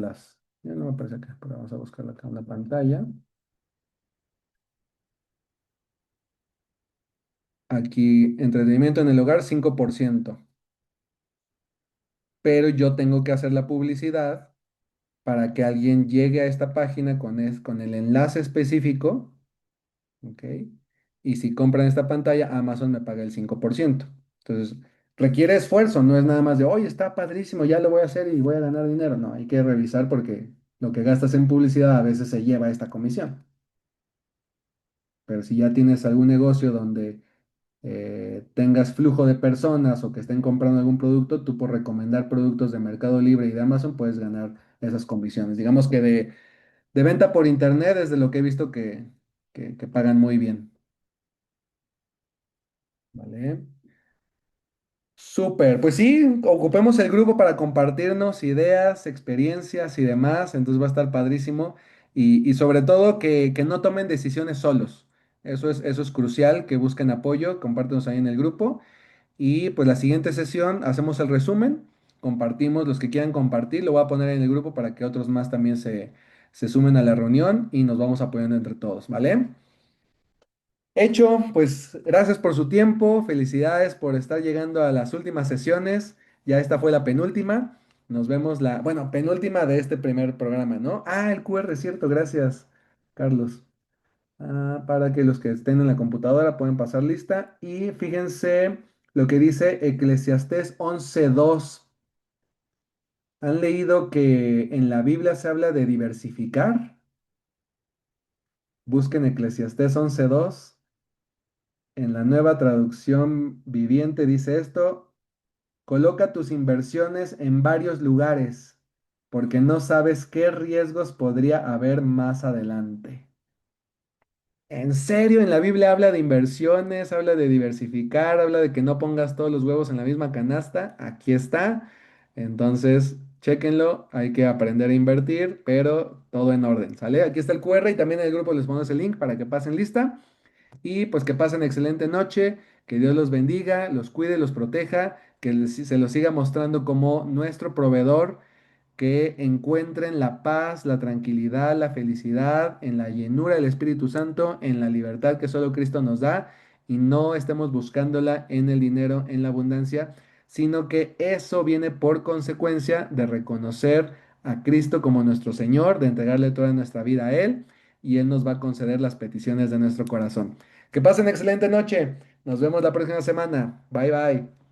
ya no me aparece acá, pero vamos a buscar acá una pantalla. Aquí, entretenimiento en el hogar, 5%. Pero yo tengo que hacer la publicidad para que alguien llegue a esta página con el enlace específico, ¿ok? Y si compran esta pantalla, Amazon me paga el 5%. Entonces, requiere esfuerzo, no es nada más de, oye, está padrísimo, ya lo voy a hacer y voy a ganar dinero. No, hay que revisar porque lo que gastas en publicidad a veces se lleva esta comisión. Pero si ya tienes algún negocio donde tengas flujo de personas o que estén comprando algún producto, tú por recomendar productos de Mercado Libre y de Amazon puedes ganar esas comisiones. Digamos que de venta por internet es de lo que he visto que pagan muy bien. ¿Vale? Súper, pues sí, ocupemos el grupo para compartirnos ideas, experiencias y demás, entonces va a estar padrísimo y sobre todo que no tomen decisiones solos. Eso es crucial, que busquen apoyo, compártenos ahí en el grupo y pues la siguiente sesión hacemos el resumen, compartimos los que quieran compartir, lo voy a poner en el grupo para que otros más también se sumen a la reunión y nos vamos apoyando entre todos, ¿vale? Hecho, pues gracias por su tiempo, felicidades por estar llegando a las últimas sesiones. Ya esta fue la penúltima. Nos vemos bueno, penúltima de este primer programa, ¿no? Ah, el QR, cierto, gracias, Carlos. Para que los que estén en la computadora puedan pasar lista. Y fíjense lo que dice Eclesiastés 11:2. ¿Han leído que en la Biblia se habla de diversificar? Busquen Eclesiastés 11:2. En la nueva traducción viviente dice esto, coloca tus inversiones en varios lugares, porque no sabes qué riesgos podría haber más adelante. En serio, en la Biblia habla de inversiones, habla de diversificar, habla de que no pongas todos los huevos en la misma canasta. Aquí está. Entonces, chéquenlo. Hay que aprender a invertir, pero todo en orden, ¿sale? Aquí está el QR y también en el grupo les ponemos el link para que pasen lista. Y pues que pasen excelente noche, que Dios los bendiga, los cuide, los proteja, que se los siga mostrando como nuestro proveedor, que encuentren la paz, la tranquilidad, la felicidad en la llenura del Espíritu Santo, en la libertad que solo Cristo nos da y no estemos buscándola en el dinero, en la abundancia, sino que eso viene por consecuencia de reconocer a Cristo como nuestro Señor, de entregarle toda nuestra vida a Él y Él nos va a conceder las peticiones de nuestro corazón. Que pasen excelente noche. Nos vemos la próxima semana. Bye bye.